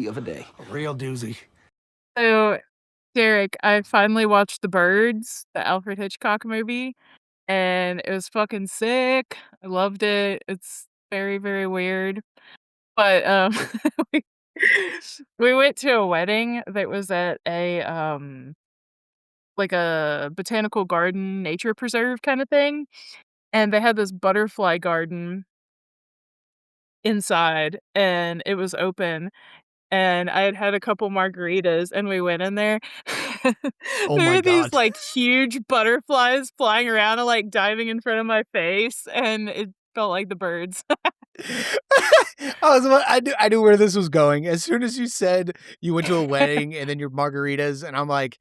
doozy of a day. A real doozy. So, Derek, I finally watched The Birds, the Alfred Hitchcock movie, and it was fucking sick. I loved it. It's very, very weird. But we, we went to a wedding that was at a like a botanical garden nature preserve kind of thing. And they had this butterfly garden inside and it was open. And I had a couple margaritas, and we went in there. Oh There my were these, God. like, huge butterflies flying around and, like, diving in front of my face, and it felt like the birds. I knew where this was going. As soon as you said you went to a wedding and then your margaritas, and I'm like,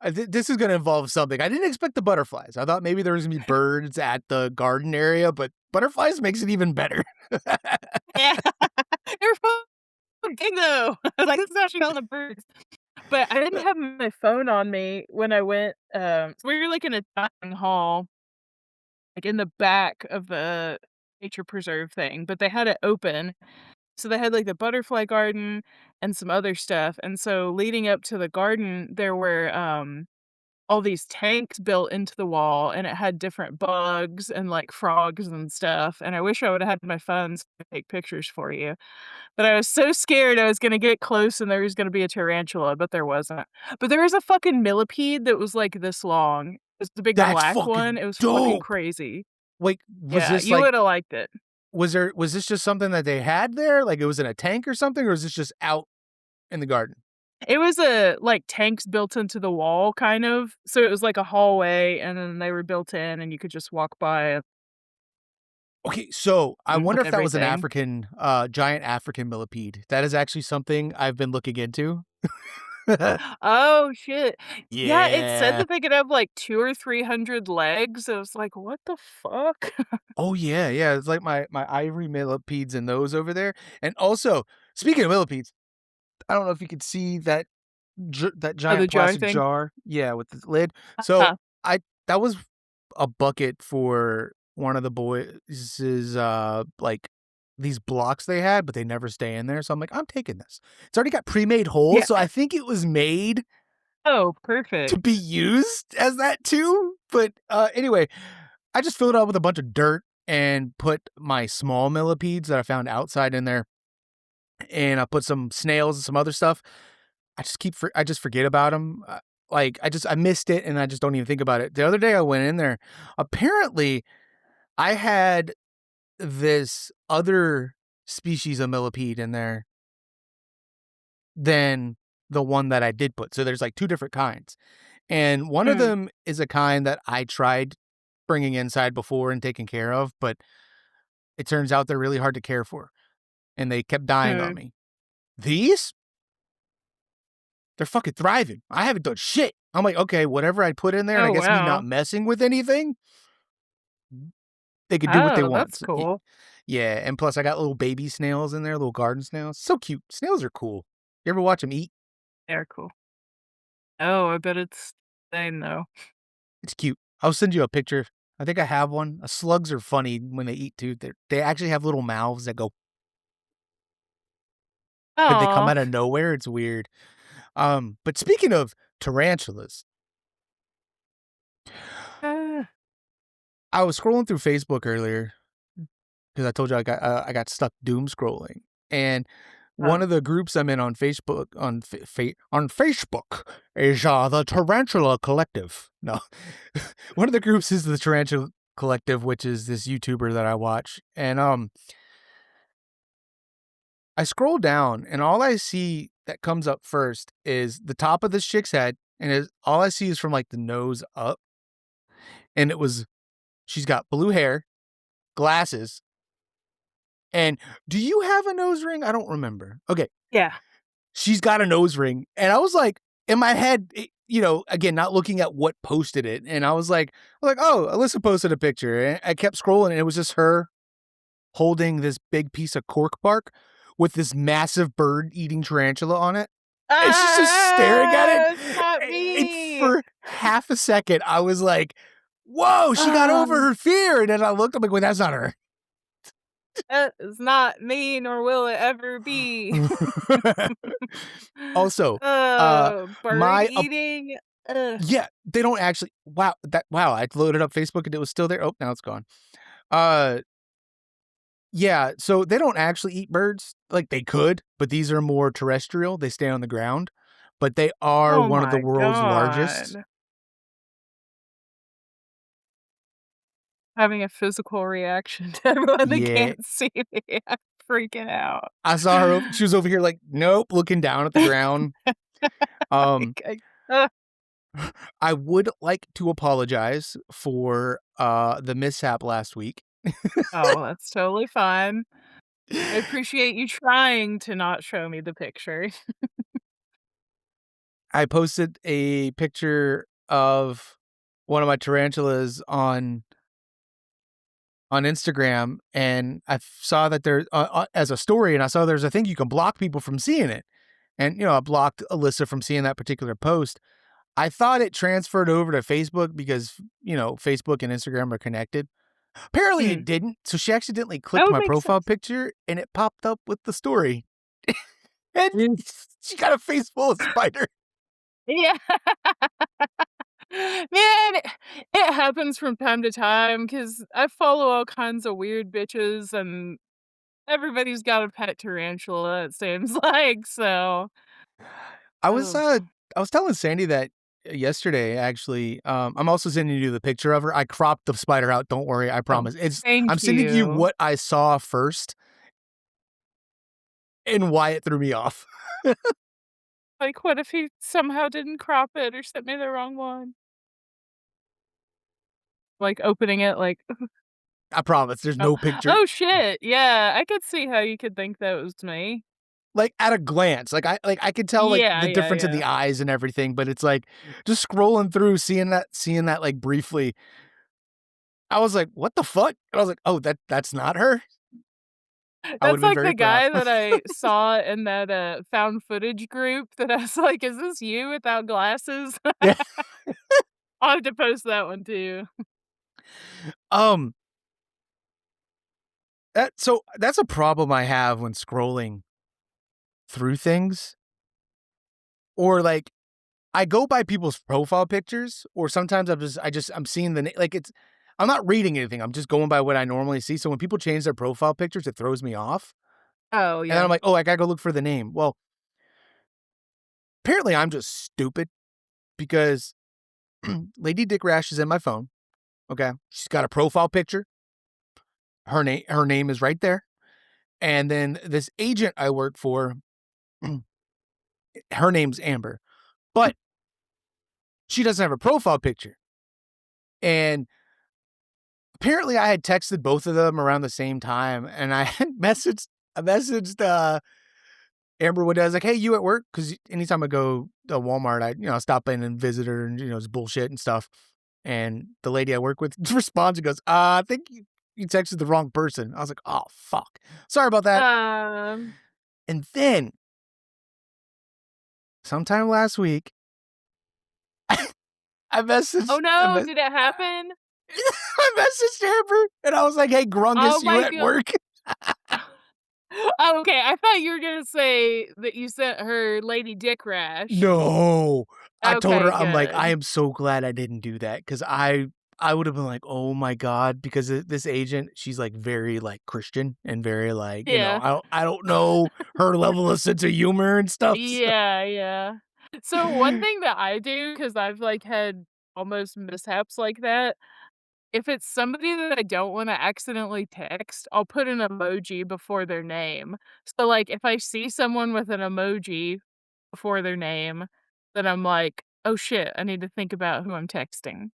this is going to involve something. I didn't expect the butterflies. I thought maybe there was going to be birds at the garden area, but butterflies makes it even better. Yeah. They're fucking though. Like, this is actually all the birds. But I didn't have my phone on me when I went, we were, like, in a dining hall, like, in the back of the nature preserve thing, but they had it open. So they had, like, the butterfly garden and some other stuff, and so leading up to the garden, there were, all these tanks built into the wall, and it had different bugs and, like, frogs and stuff, and I wish I would've had my phone so I could take pictures for you. But I was so scared I was gonna get close and there was gonna be a tarantula, but there wasn't. But there was a fucking millipede that was, like, this long. It was the big That's black one. fucking It was fucking dope. crazy. Wait, was Yeah, this you like, would've liked it. was this just something that they had there? Like it was in a tank or something, or was this just out in the garden? It was like, tanks built into the wall, kind of. So it was like a hallway, and then they were built in, and you could just walk by Okay, so I and wonder look if at that was an everything. giant African millipede. That is actually something I've been looking into. Oh, shit. Yeah, it said Yeah. that they could have, like, 2 or 300 legs. I was like, "What the fuck?" Oh yeah, yeah. It's like my ivory millipedes and those over there. And also, speaking of millipedes, I don't know if you could see that Oh, the giant jar plastic thing? jar. Yeah, with the lid. So Uh-huh. I that was a bucket for one of the boys' like these blocks they had, but they never stay in there. So I'm like, I'm taking this. It's already got pre-made holes, Yeah. so I think it was made Oh, to be perfect. used as that too. But anyway, I just filled it up with a bunch of dirt and put my small millipedes that I found outside in there, and I put some snails and some other stuff. I just forget about them. Like I missed it, and I just don't even think about it. The other day I went in there. Apparently, I had this other species of millipede in there than the one that I did put. So there's like two different kinds. And one of Mm, them is a kind that I tried bringing inside before and taking care of, but it turns out they're really hard to care for, and they kept dying on mm. me. These, they're fucking thriving. I haven't done shit. I'm like, okay, whatever I put in there, and I Oh, guess me not wow. messing with anything, they could do what they Oh, want. that's cool. Yeah, and plus I got little baby snails in there, little garden snails. So cute. Snails are cool. You ever watch them eat? They're cool. Oh, I bet it's insane, though. It's cute. I'll send you a picture. I think I have one. Slugs are funny when they eat too. They actually have little mouths that go, like they come Aw. out of nowhere. It's weird. But speaking of tarantulas, Ah, I was scrolling through Facebook earlier because I told you I got stuck doom scrolling, and huh. one of the groups I'm in on Facebook on Facebook is the Tarantula Collective. No, one of the groups is the Tarantula Collective, which is this YouTuber that I watch, and I scroll down, and all I see that comes up first is the top of this chick's head, and all I see is from like the nose up, and she's got blue hair, glasses. And do you have a nose ring? I don't remember. Okay. Yeah. She's got a nose ring. And I was like, in my head, again, not looking at what posted it. And I was like, oh, Alyssa posted a picture. And I kept scrolling, and it was just her holding this big piece of cork bark with this massive bird eating tarantula on it. And she's just staring at it. Ah, not And me. for half a second, I was like, whoa, she got over Um, her fear. And then I looked, I'm like, wait, that's not her. That is not me, nor will it ever be. Also, uh, Oh, bird my eating. Ugh. yeah, they don't actually wow, I loaded up Facebook and it was still there. Oh, now it's gone. Uh, yeah, so they don't actually eat birds, like, they could, but these are more terrestrial, they stay on the ground, but they are Oh one of the my world's largest. god. Having a physical reaction to everyone that Yeah, can't see me. I'm freaking out. I saw her over she was over here like, "Nope," looking down at the ground. Um, Like, ugh. I would like to apologize for, the mishap last week. Oh, that's totally fine. I appreciate you trying to not show me the picture. I posted a picture of one of my tarantulas on Instagram, and I saw that there as a story, and I saw there's a thing you can block people from seeing it. And, I blocked Alyssa from seeing that particular post. I thought it transferred over to Facebook because, Facebook and Instagram are connected. Apparently it Mm, didn't. So she accidentally that clicked would my make profile sense. picture and it popped up with the story. And Mm. she got a face full of spider. Yeah. Man, it happens from time to time because I follow all kinds of weird bitches, and everybody's got a pet tarantula, it seems like, so I was oh, uh I was telling Sandy that yesterday actually. I'm also sending you the picture of her. I cropped the spider out. Don't worry, I oh, promise. I'm thank sending you you. what I saw first and why it threw me off. Like, what if he somehow didn't crop it or sent me the wrong one? Like, opening it like, I promise there's "Oh, no picture. oh, shit, yeah, I could see how you could think that was me." Like at a glance, I could tell like Yeah, the yeah, difference in yeah. the eyes and everything, but it's like just scrolling through, seeing that like briefly. I was like, "What the fuck?" And I was like, "Oh, that's not her." I would That's have been like very the proud. guy that I saw in that, found footage group that I was like, "Is this you without glasses?" Yeah. I'll have to post that one too. Um, that's a problem I have when scrolling through things, or like I go by people's profile pictures, or sometimes I'm seeing like I'm not reading anything. I'm just going by what I normally see. So when people change their profile pictures, it throws me off. Oh, And then I'm yeah. like, "Oh, I gotta go look for the name." Well, apparently I'm just stupid because Lady Dick Rash is in my phone. Okay. She's got a profile picture. Her name is right there. And then this agent I work for, her name's Amber, but she doesn't have a profile picture. And apparently I had texted both of them around the same time, and I had messaged Amber one day. I was like, "Hey, you at work?" Because anytime I go to Walmart, I stop in and visit her, and it's bullshit and stuff. And the lady I work with responds and goes, I think you texted the wrong person." I was like, "Oh fuck, sorry about that." Um, And then sometime last week, I oh messaged, I, no, me- did it happen? I messaged Amber, and I was like, "Hey, Oh Grungus, you my at god. work?" Oh, okay, I thought you were gonna say that you sent her Lady Dick Rash. No. I told Okay, her, I'm like, "I good. am so glad I didn't do that because I would have been like, "Oh my god," because this agent, she's, like, very, like, Christian and very, like, Yeah. I don't know her level of sense of humor and stuff, so Yeah, yeah. So one thing that I do, because 'cause I've, like, had almost mishaps like that, if it's somebody that I don't wanna accidentally text, I'll put an emoji before their name. So, like, if I see someone with an emoji before their name, then I'm like, "Oh, shit, I need to think about who I'm texting."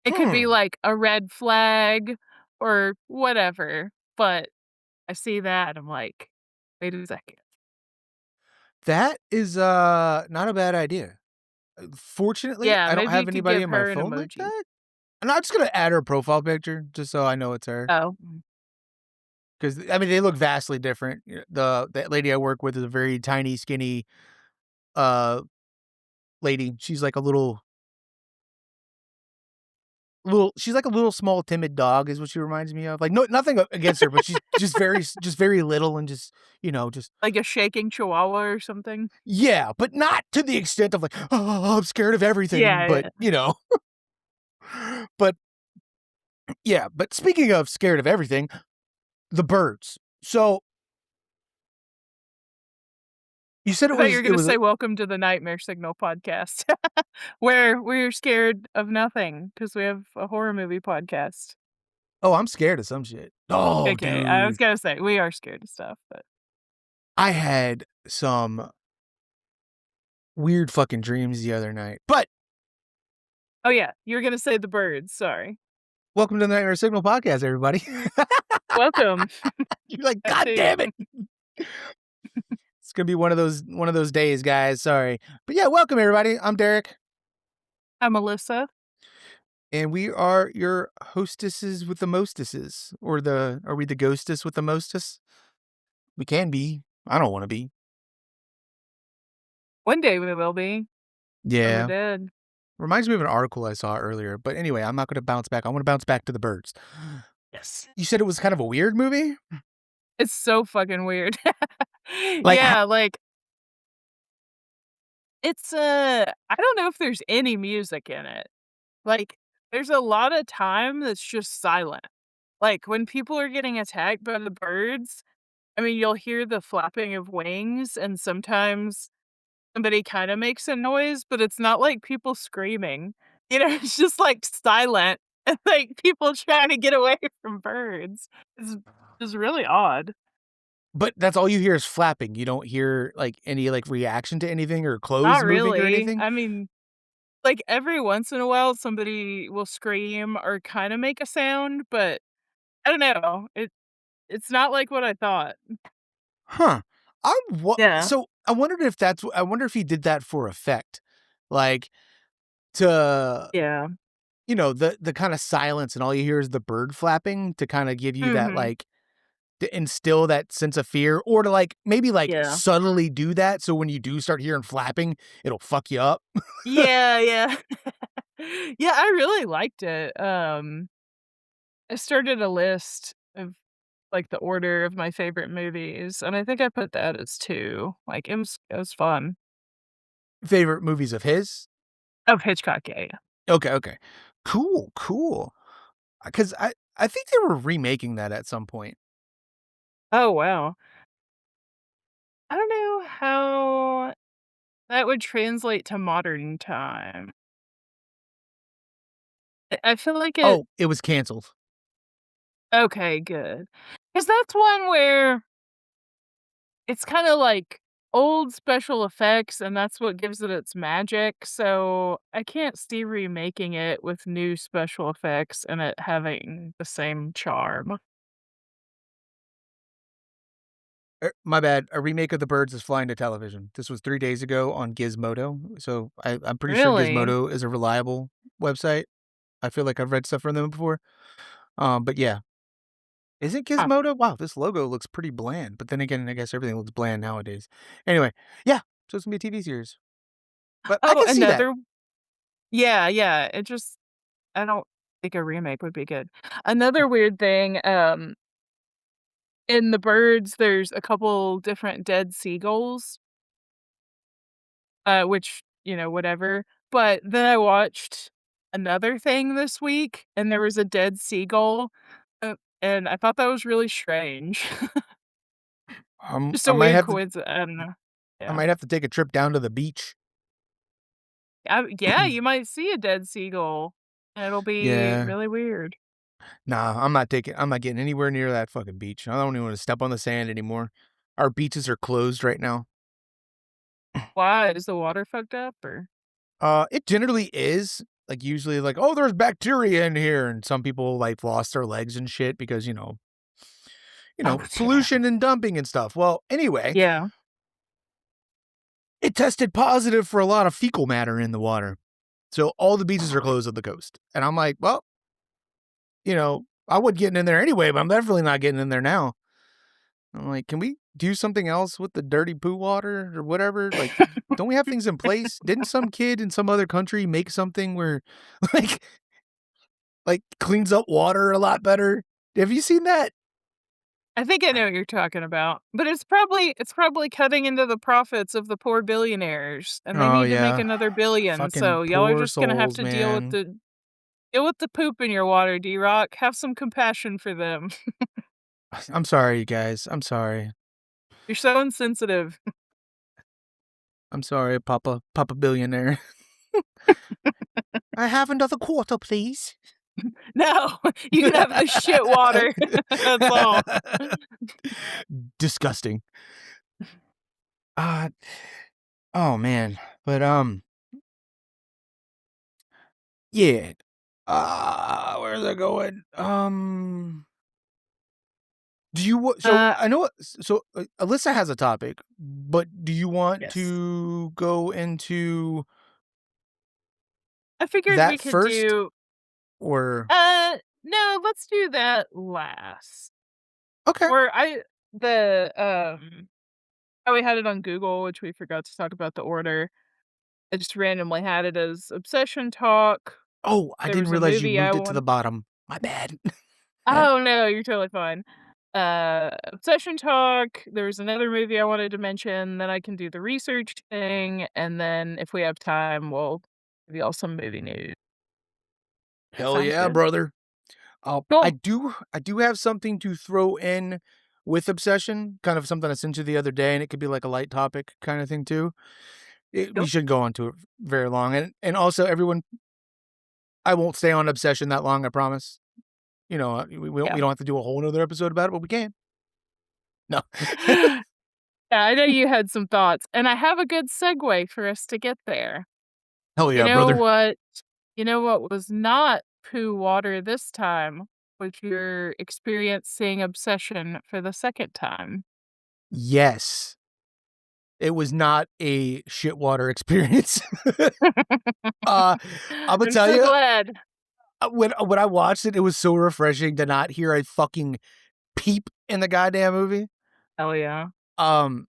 It could be, Hmm. like, a red flag or whatever, but I see that and I'm like, "Wait a second." That is, not a bad idea. Fortunately, Yeah, I don't maybe have you could anybody give in my her an phone like emoji. that, and I'm just gonna add her profile picture just so I know it's her. Oh. 'Cause, I mean, they look vastly different. The lady I work with is a very tiny, skinny, uh, lady. She's like a little she's like a little small timid dog is what she reminds me of. Like, no, nothing against her, but she's just very little and just, just Like a shaking chihuahua or something? yeah, but not to the extent of like, "Oh, I'm scared of everything," Yeah, but, yeah. but yeah, but speaking of scared of everything, the birds. So, you said I thought you were it gonna was a say, "Welcome to the Nightmare Signal podcast," where we're scared of nothing because we have a horror movie podcast. oh, I'm scared of some shit. Oh, Okay, I was dude. gonna say, we are scared of stuff, but I had some weird fucking dreams the other night, but oh, yeah, you were gonna say the birds, sorry. welcome to the Nightmare Signal podcast, everybody. Welcome, You're like, that "God too. damn it." It's gonna be one of those days, guys, sorry. But yeah, welcome everybody. I'm Derek, I'm Alyssa. and we are your hostesses with the mostesses, or are we the ghostess with the mostess? We can be. I don't wanna be. One day we will be from the Yeah. dead. Reminds me of an article I saw earlier, but anyway, I'm not gonna bounce back. I wanna bounce back to the birds. Yes. You said it was kind of a weird movie? It's so fucking weird. Like, ho Yeah, like, it's, I don't know if there's any music in it. Like, there's a lot of time that's just silent. Like, when people are getting attacked by the birds, I mean, you'll hear the flapping of wings, and sometimes somebody kinda makes a noise, but it's not like people screaming. It's just, like, silent and, like, people trying to get away from birds. It's really odd. but that's all you hear is flapping. You don't hear, like, any, like, reaction to anything or clothes Not moving or really. anything? I mean, like, every once in a while, somebody will scream or kinda make a sound, but I don't know. It's not like what I thought. Huh. Yeah. So, I wonder if he did that for effect. Like, to Yeah. the kinda silence and all you hear is the bird flapping to kinda give you that, Mhm. like to instill that sense of fear or to, like, maybe, like, Yeah. subtly do that so when you do start hearing flapping, it'll fuck you up. Yeah, yeah. Yeah, I really liked it. I started a list of, like, the order of my favorite movies, and I think I put that as 2. Like, it was fun. Favorite movies of his? Of Hitchcock, yeah, yeah. Okay, okay. Cool, cool. Because I think they were remaking that at some point. Oh, wow. I don't know how that would translate to modern time. I feel like it Oh, it was canceled. okay, good. 'Cause that's one where it's kinda like old special effects, and that's what gives it its magic, so I can't see remaking it with new special effects and it having the same charm. My bad. A remake of The Birds is flying to television. This was 3 days ago on Gizmodo, so I'm pretty sure Really? Gizmodo is a reliable website. I feel like I've read stuff from them before. But yeah. Is it Huh. Gizmodo? Wow, this logo looks pretty bland, but then again, I guess everything looks bland nowadays. Anyway, yeah, so it's gonna be a TV series, but I Oh, can see that. another yeah, yeah, it just I don't think a remake would be good. Another weird thing, in The Birds, there's a couple different dead seagulls, which, whatever, but then I watched another thing this week, and there was a dead seagull, and I thought that was really strange. Just I a might weird have to coincidence. I don't know. I Yeah. might have to take a trip down to the beach. Yeah, you might see a dead seagull, and it'll be Yeah. really weird. Nah, I'm not getting anywhere near that fucking beach. I don't even wanna step on the sand anymore. Our beaches are closed right now. Why? Is the water fucked up, or It generally is. Like, usually, like, "Oh, there's bacteria in here," and some people, like, lost their legs and shit because, oh, yeah. pollution and dumping and stuff. Well, anyway, Yeah. it tested positive for a lot of fecal matter in the water. So all the beaches are closed on the coast. And I'm like, well, I wasn't getting in there anyway, but I'm definitely not getting in there now. I'm like, can we do something else with the dirty poo water or whatever? Like, don't we have things in place? Didn't some kid in some other country make something where, like, like cleans up water a lot better. Have you seen that? I think I know what you're talking about, but it's probably cutting into the profits of the poor billionaires, and they Oh need to make yeah. another billion, Fucking so y'all are poor just gonna have souls, to man. deal with the poop in your water, D-Rock. Have some compassion for them. I'm sorry, you guys. I'm sorry. You're so insensitive. I'm sorry, Papa billionaire. I have another quarter, please. No, you can have the shit water. That's all. Disgusting. Uh oh man. But yeah. Where's it going? Do you so Uh, I know so Alyssa has a topic, but do you want yes. to go into I figured we that could first do or no, let's do that last. okay. Or I the, we had it on Google, which we forgot to talk about the order. I just randomly had it as obsession talk. Oh, I There didn't was a realize you movie I moved it to the want bottom. My bad. Oh, no, you're totally fine. Obsession talk, there was another movie I wanted to mention, then I can do the research thing, and then if we have time, we'll give y'all some movie news. That Hell sounds yeah, good. brother. I Cool. do have something to throw in with obsession, kind of something I sent you the other day, and it could be like a light topic kind of thing too. We Cool. shouldn't go into it very long, and also everyone, I won't stay on obsession that long. I promise. You know, Yeah. we don't have to do a whole another episode about it, but we can. No, Yeah, I know you had some thoughts, and I have a good segue for us to get there. hell You yeah, know brother. what you know what was not poo water this time? Was your experience seeing Obsession for the second time. Yes, it was not a shitwater experience. uh, I'm gonna I'm tell so you, glad. when I watched it, it was so refreshing to not hear a fucking peep in the goddamn movie. Hell yeah. Um,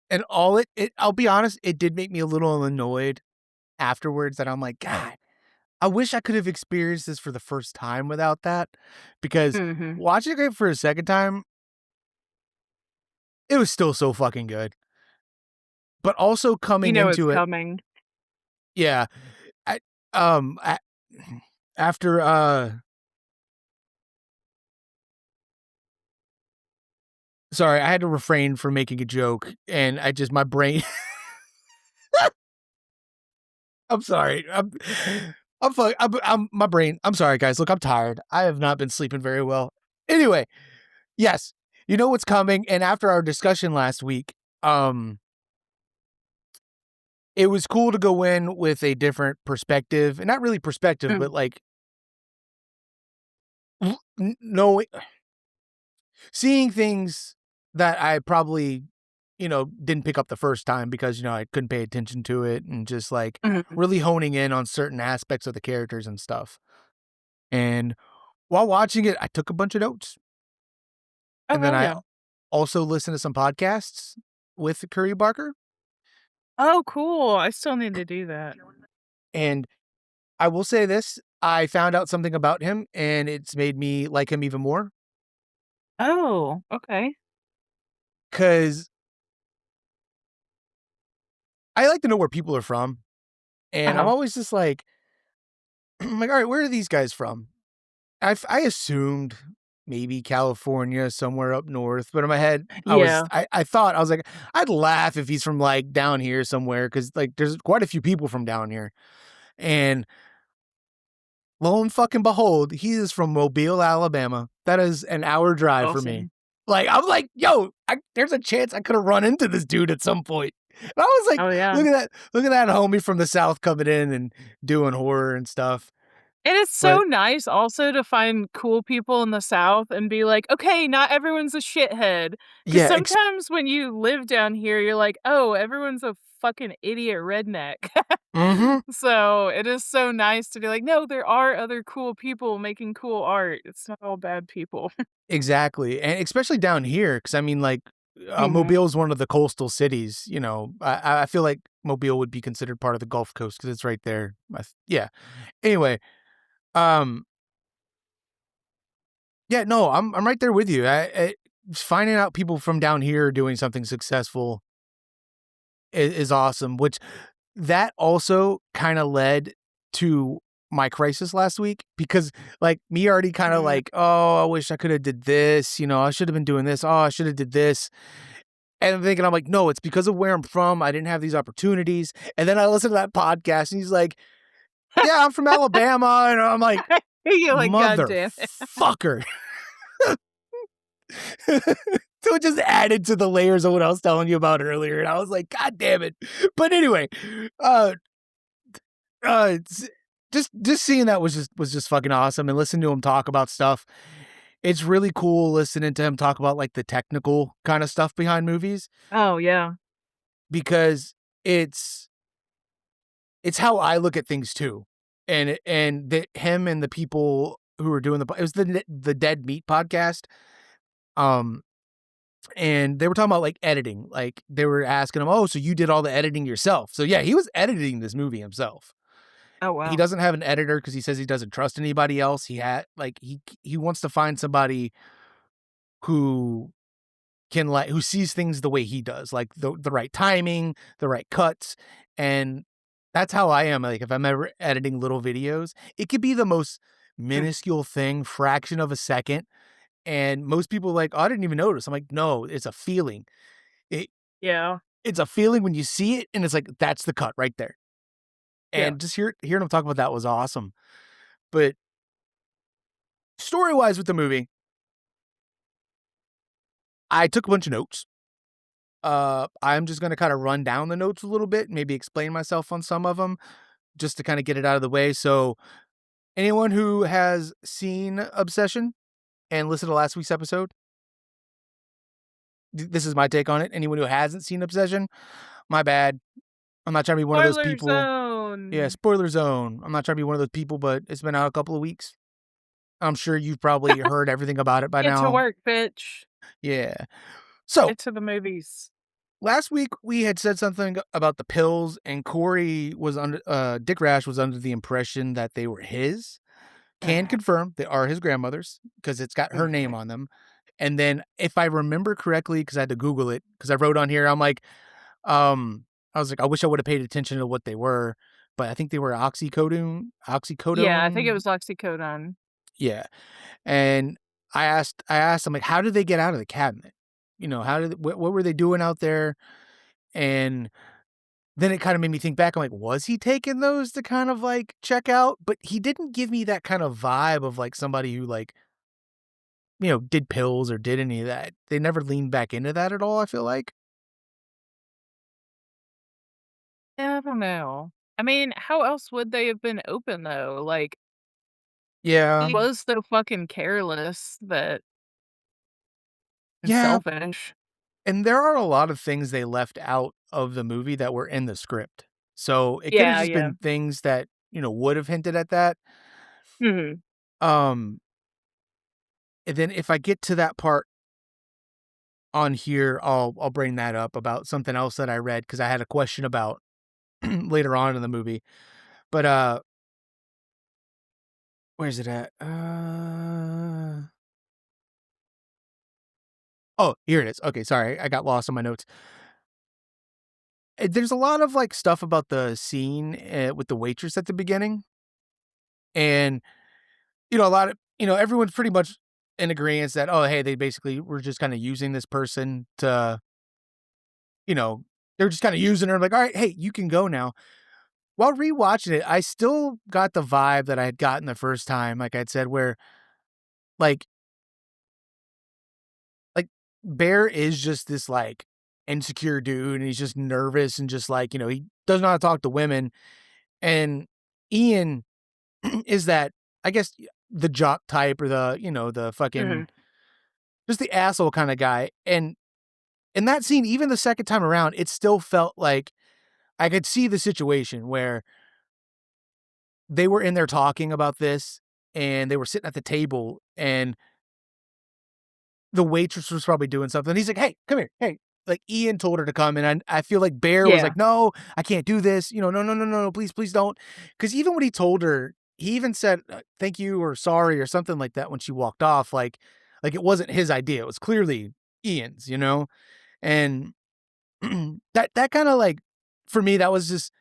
and all I'll be honest, it did make me a little annoyed afterwards that I'm like, God, I wish I could have experienced this for the first time without that. Because Mhm. watching it for a second time, it was still so fucking good. But also You coming know it's into it, coming. yeah, I, I, after sorry, I had to refrain from making a joke, and I just my brain. I'm sorry. I'm my brain. I'm sorry, guys. Look, I'm tired. I have not been sleeping very well. Anyway, yes, you know what's coming. And after our discussion last week, it was cool to go in with a different perspective, and not really perspective, Mm, but like knowing, seeing things that I probably, didn't pick up the first time because I couldn't pay attention to it, and just like mhm. really honing in on certain aspects of the characters and stuff. And while watching it, I took a bunch of notes, Oh, and then hell I yeah. also listened to some podcasts with Curry Barker, Oh, cool. I still need to do that. and I will say this, I found out something about him, and it's made me like him even more. Oh, okay. Because I like to know where people are from, and I'm Uh-huh. always just like, I'm like, "Alright, where are these guys from?" I assumed maybe California, somewhere up north, but in my head, Yeah. I thought, I was like, "I'd laugh if he's from, like, down here somewhere, because like, there's quite a few people from down here." And lo and fucking behold, he is from Mobile, Alabama. That is an hour drive for me. Awesome. Like, I'm like, "Yo, there's a chance I coulda run into this dude at some point." And I was like, Oh, yeah. look at that homie from the South coming in and doing horror and stuff." It is so But nice also to find cool people in the South and be like, "Okay, not everyone's a shithead." Because yeah, sometimes when you live down here, you're like, "Oh, everyone's a fucking idiot redneck." mhm. So, it is so nice to be like, "No, there are other cool people making cool art. It's not all bad people." Exactly, and especially down here, because I mean, like, Mhm. Mobile is one of the coastal cities, I feel like Mobile would be considered part of the Gulf Coast because it's right there. Yeah. Anyway, um, Yeah, no, I'm right there with you. I finding out people from down here doing something successful is awesome, which that also kinda led to my crisis last week because, like, me already kinda Mm. like, "Oh, I wish I coulda did this," I should have been doing this, "Oh, I shoulda did this." And I'm thinking, I'm like, "No, it's because of where I'm from, I didn't have these opportunities." And then I listened to that podcast, and he's like, "Yeah, I'm from Alabama," and I'm like, You're like, "God damn it." "Motherfucker." So it just added to the layers of what I was telling you about earlier, and I was like, "God damn it." But anyway, uh it's just seeing that was just fucking awesome, and listening to him talk about stuff. It's really cool listening to him talk about, like, the technical kinda stuff behind movies Oh, yeah. because it's it's how I look at things too. And the him and the people who were doing it was the Dead Meat podcast, um, and they were talking about, like, editing, like, they were asking him, "Oh, so you did all the editing yourself?" So, yeah, he was editing this movie himself. Oh, He wow. doesn't have an editor because he says he doesn't trust anybody else. He wants to find somebody who who sees things the way he does, like the right timing, the right cuts, and that's how I am. Like if I'm ever editing little videos, it could be the most Mm. minuscule thing, fraction of a second, and most people are like, "Oh, I didn't even notice." I'm like, "No, it's a feeling. It Yeah. it's a feeling when you see it, and it's like that's the cut right there." Yeah. And just hearing him talk about that was awesome. But story wise with the movie, I took a bunch of notes. I'm just gonna kinda run down the notes a little bit, maybe explain myself on some of them, just to kinda get it out of the way. So, anyone who has seen Obsession and listened to last week's episode, this is my take on it. Anyone who hasn't seen Obsession, my bad. I'm not trying to be one of those Spoiler people. Yeah, zone. spoiler zone. I'm not trying to be one of those people, but it's been out a couple of weeks. I'm sure you've probably heard everything about it by Get to now. work, bitch. Yeah. So, Get to the movies. last week we had said something about the pills, and Corey was under Dick Rash was under the impression that they were his. Can Mhm. confirm they are his grandmother's because it's got her name Mhm. on them. And then if I remember correctly, because I had to Google it, because I wrote on here, um, I was like, I wish I would have paid attention to what they were, but I think they were Yeah, I think it oxycodone. was oxycodone. Yeah. And I asked them like, how did they get out of the cabinet? How did what were they doing out there? And then it kinda made me think back, I'm like, was he taking those to kind of, like, check out? But he didn't give me that kind of vibe of, like, somebody who, like, did pills or did any of that. They never leaned back into that at all, I feel like. Yeah, I don't know. I mean, how else would they have been open though? Like, Yeah. he was so fucking careless that and Yeah, selfish. and there are a lot of things they left out of the movie that were in the script. So, it coulda Yeah, just yeah. been things that, would have hinted at that. Mhm. Um, and then if I get to that part on here, I'll bring that up about something else that I read because I had a question about later on in the movie. But, where's it at? Oh, here it is. Okay, sorry, I got lost on my notes. There's a lot of, like, stuff about the scene, with the waitress at the beginning, and, a lot of everyone's pretty much in agreeance that, "Oh, hey, they basically were just kinda using this person to" you know, they were just kinda using her, like, "Alright, hey, you can go now." While rewatching it, I still got the vibe that I had gotten the first time, like I'd said, where, like Like, Bear is just this, like, insecure dude, and he's just nervous and just, like, he doesn't know how to talk to women, and Ian is that, I guess, the jock type or the Mhm. fucking just the asshole kinda guy, and in that scene, even the second time around, it still felt like I could see the situation where they were in there talking about this, and they were sitting at the table, and the waitress was probably doing something. He's like, "Hey, come here. Hey." Like, Ian told her to come, and I feel like Bear was Yeah. like, "No, I can't do this. No, no, no, no, no, please, please don't." Because even when he told her he even said, "Thank you," or "Sorry," or something like that when she walked off, like it wasn't his idea, it was clearly Ian's, you know? And that kinda, like for me, that was just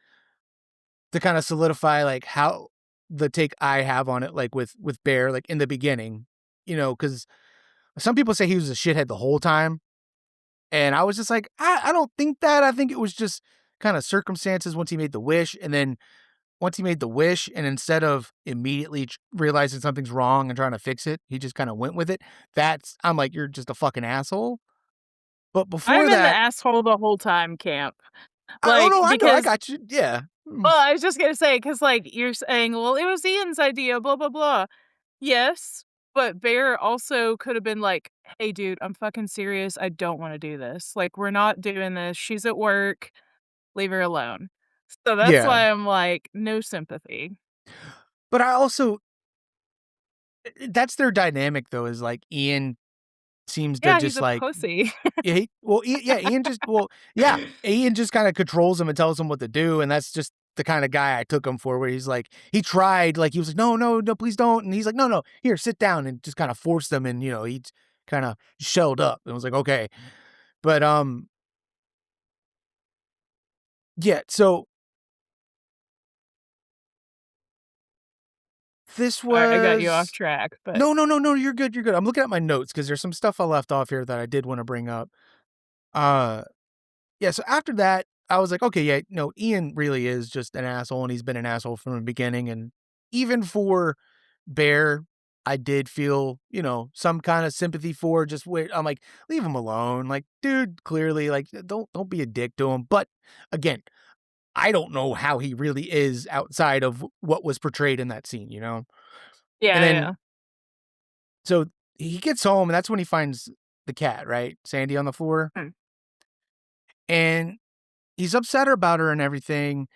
to kinda solidify, like, how the take I have on it, like, with Bear, like, in the beginning, because some people say he was a shithead the whole time, and I was just like, I don't think that, I think it was just kinda circumstances once he made the wish, and then once he made the wish, and instead of immediately realizing something's wrong and trying to fix it, he just kinda went with it. I'm like, "You're just a fucking asshole." But I'm before in the that asshole the whole time camp. oh, Like, no, I know, I because got you, yeah. well, I was just gonna say, because like, you're saying, "Well, it was Ian's idea, blah, blah, blah." Yes, but Bear also could have been like, "Hey, dude, I'm fucking serious, I don't wanna do this. Like, we're not doing this, she's at work, leave her alone." So that's Yeah. why I'm like, no sympathy. But I also that's their dynamic though, is like Ian seems to Yeah, he's just a like pussy. yeah, Ian just Ian just kinda controls him and tells him what to do, and that's just the kinda guy I took him for, where he's like he tried, like, he was like, "No, no, no, please don't," and he's like, "No, no, here, sit down," and just kinda forced them, and, he kinda shelled up and was like, "Okay." But, yeah, so this Alright, I got you off was track, but no, no, no, no, you're good, you're good. I'm looking at my notes because there's some stuff I left off here that I did wanna bring up. Uh Yeah, so after that, I was like, "Okay, yeah, no, Ian really is just an asshole, and he's been an asshole from the beginning," and even for Bear, I did feel, some kinda sympathy for just wait I'm like, "Leave him alone." Like, dude, clearly, like, don't be a dick to him, but again, I don't know how he really is outside of what was portrayed in that scene, you know? And yeah, then yeah. so he gets home, and that's when he finds the cat, right? Sandy on the floor, Hmm. and he's upset about her and everything.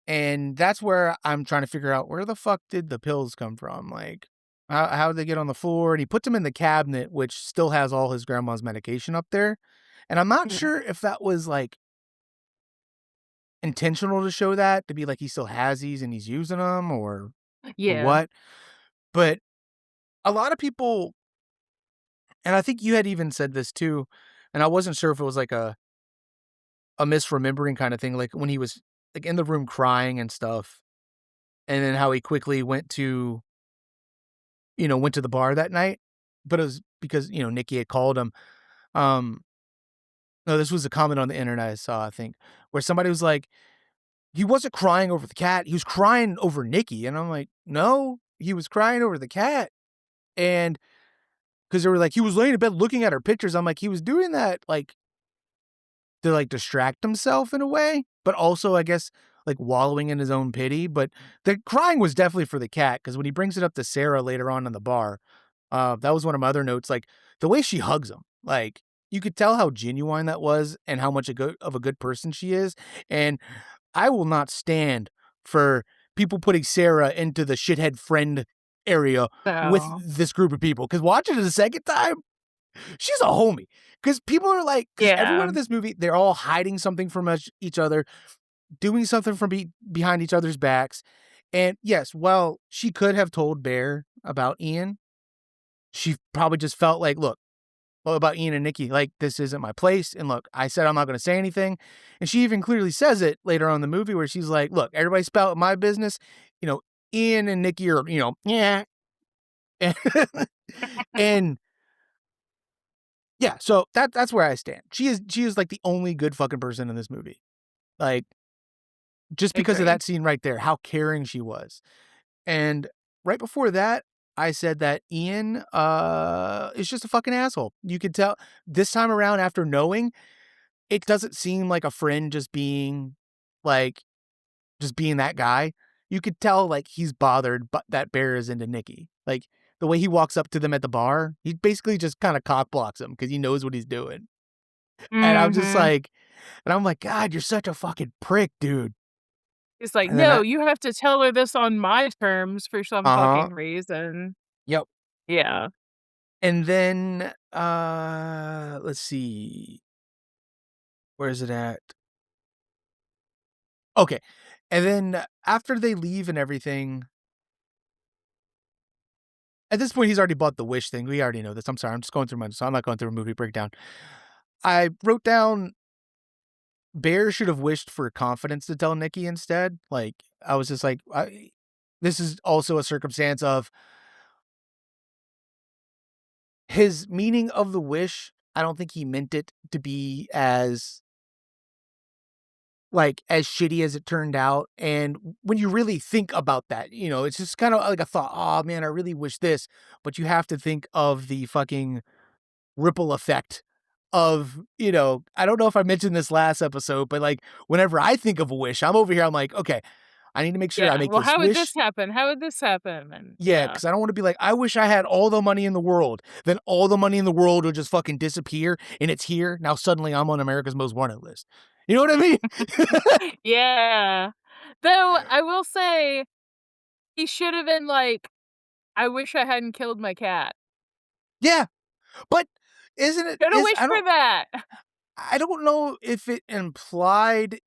And that's where I'm trying to figure out where the fuck did the pills come from? Like, how did they get on the floor? And he puts them in the cabinet, which still has all his grandma's medication up there. And I'm not Mhm. sure if that was like intentional to show that to be like he still has these and he's using them or Yeah. what. But a lot of people, and I think you had even said this too, and I wasn't sure if it was like a misremembering kind of thing, like when he was like in the room crying and stuff, and then how he quickly went to the bar that night, but it was because, Nikki had called him. Um, no, this was a comment on the internet I saw, I think, where somebody was like, "He wasn't crying over the cat, he was crying over Nikki," and I'm like, "No, he was crying over the cat," and because they were like, "He was laying in bed looking at her pictures," I'm like, "He was doing that, like, to, like, distract himself in a way, but also, I guess, like, wallowing in his own pity," but the crying was definitely for the cat because when he brings it up to Sarah later on in the bar, that was one of my other notes, like, the way she hugs him, like, you could tell how genuine that was and how much a good person she is, and I will not stand for people putting Sarah into the shithead friend area with So, this group of people. Because watching it a second time, she's a homie. Because people are like, because everyone yeah. in this movie, they're all hiding something from each other, doing something from behind each other's backs, and yes, while she could have told Bear about Ian, she probably just felt like, "Look, well, about Ian and Nikki, like, this isn't my place, and look, I said I'm not gonna say anything," and she even clearly says it later on in the movie where she's like, "Look, everybody spout my business, you know, Ian and Nikki are, yeah." And yeah, so that's where I stand. She is, like, the only good fucking person in this movie. Like, just because of Agree. that scene right there, how caring she was. And right before that, I said that Ian, is just a fucking asshole. You could tell this time around after knowing, it doesn't seem like a friend like, just being that guy. You could tell, like, he's bothered but that Bear is into Nikki. Like, the way he walks up to them at the bar, he basically just kinda cock blocks him because he knows what he's doing. And I'm just Mhm. like "God, you're such a fucking prick, dude." It's like, And then "No, you have to tell her this on my terms for some uh-huh. fucking reason." Yep. Yeah. And then, let's see, where is it at? Okay. And then after they leave and everything, At this point, he's already bought the wish thing. We already know this. I'm sorry. I'm just going through my so I'm not going through a movie breakdown. I wrote down Bear should have wished for confidence to tell Nikki instead. Like, I was just like, this is also a circumstance of his meaning of the wish. I don't think he meant it to be as like as shitty as it turned out. And when you really think about that, it's just kind of like a thought. Oh man, I really wish this, but you have to think of the fucking ripple effect of, I don't know if I mentioned this last episode, but like whenever I think of a wish, I'm over here, I'm like, okay, I need to make sure I Yeah, make "Well, this how would this wish. happen? How would this happen?" And Yeah, yeah. because I don't want to be like, I wish I had all the money in the world. Then all the money in the world would just fucking disappear and it's here. Now suddenly I'm on America's Most Wanted list. You know what I mean? Yeah. Though, I will say, he should have been like, "I wish I hadn't killed my cat." Yeah, but isn't it Coulda is wished for that. I don't know if it implied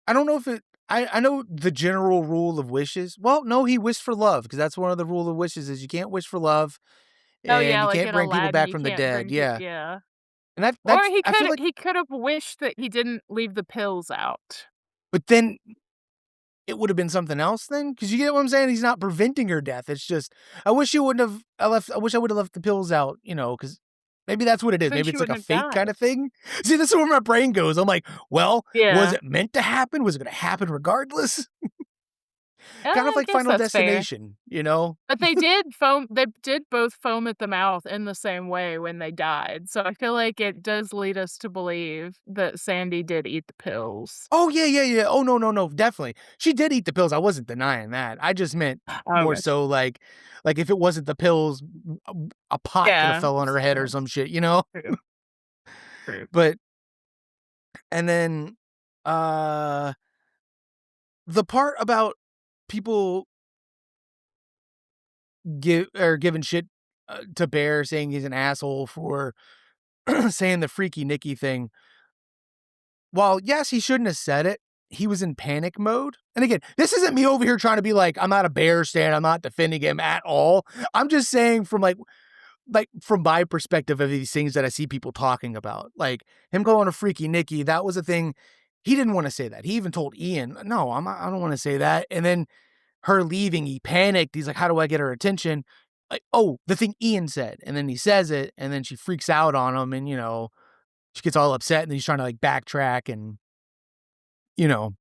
I don't know if it I know the general rule of wishes. Well, no, he wished for love because that's one of the rule of wishes is you can't wish for love Oh, and yeah, you like can't in bring people Aladdin, back you from the can't dead. bring pe Yeah. yeah. And that Or that's I feel like he could've wished that he didn't leave the pills out. but then it would have been something else then? Because you get what I'm saying? He's not preventing her death. It's just I wish I would have left the pills out, because maybe that's what it is. Then Maybe she it's like a wouldn't have fate kind died. of thing. See, this is where my brain goes. I'm like, well, was Yeah. it meant to happen? Was it gonna happen regardless? Kind of I like guess Final that's fair. Destination, you know? But they did both foam at the mouth in the same way when they died, so I feel like it does lead us to believe that Sandy did eat the pills. Oh, yeah, yeah, yeah. Oh, no, no, no, definitely. She did eat the pills, I wasn't denying that. I just meant Oh, more gotcha. so like if it wasn't the pills, a pot could have Yeah, fell on that's her head or true. some shit, you know? True, true. But and then, uh, the part about people giving shit, to Bear, saying he's an asshole for saying the Freaky Nicky thing, while, yes, he shouldn't have said it, he was in panic mode. And again, this isn't me over here trying to be like, I'm not a Bear stan, I'm not defending him at all. I'm just saying from from my perspective of these things that I see people talking about, like him calling a Freaky Nicky, that was a thing. He didn't want to say that. He even told Ian, "No, I don't want to say that." And then her leaving, he panicked. He's like, "How do I get her attention?" Like, oh, the thing Ian said, and then he says it, and then she freaks out on him, and she gets all upset, and he's trying to like backtrack and you know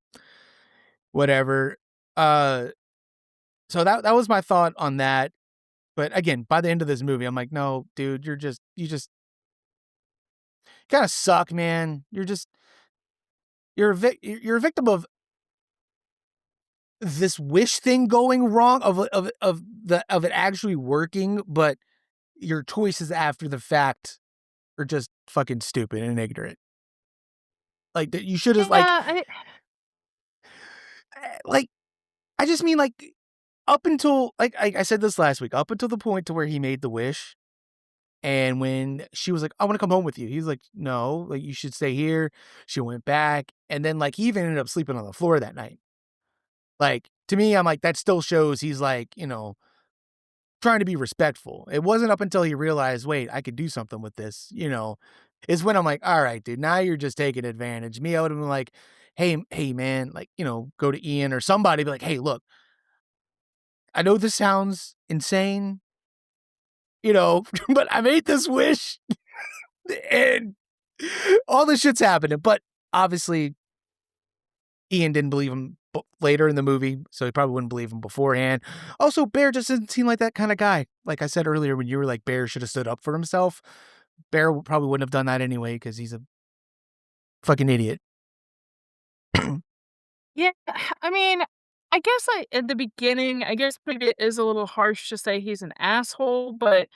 whatever. Uh, so that was my thought on that. But again, by the end of this movie, I'm like, no, dude, you just kind of suck, man. You're a victim of this wish thing going wrong of it actually working, but your choices after the fact are just fucking stupid and ignorant. Like that you should have Yeah, I like I just mean like up until like I said this last week, up until the point to where he made the wish. And when she was like, "I wanna come home with you," he's like, "No, like, you should stay here." She went back, and then, like, he even ended up sleeping on the floor that night. Like, to me, I'm like, that still shows he's, like, trying to be respectful. It wasn't up until he realized, "Wait, I could do something with this," is when I'm like, "Alright, dude, now you're just taking advantage." Me, I would've been like, "Hey, man," like, go to Ian or somebody, be like, "Hey, look, I know this sounds insane, but I made this wish." And all this shit's happening, but obviously Ian didn't believe him later in the movie, so he probably wouldn't believe him beforehand. Also, Bear just doesn't seem like that kind of guy. Like I said earlier, when you were like, Bear should have stood up for himself. Bear probably wouldn't have done that anyway because he's a fucking idiot. yeah, I mean, I guess at the beginning, I guess maybe it is a little harsh to say he's an asshole, but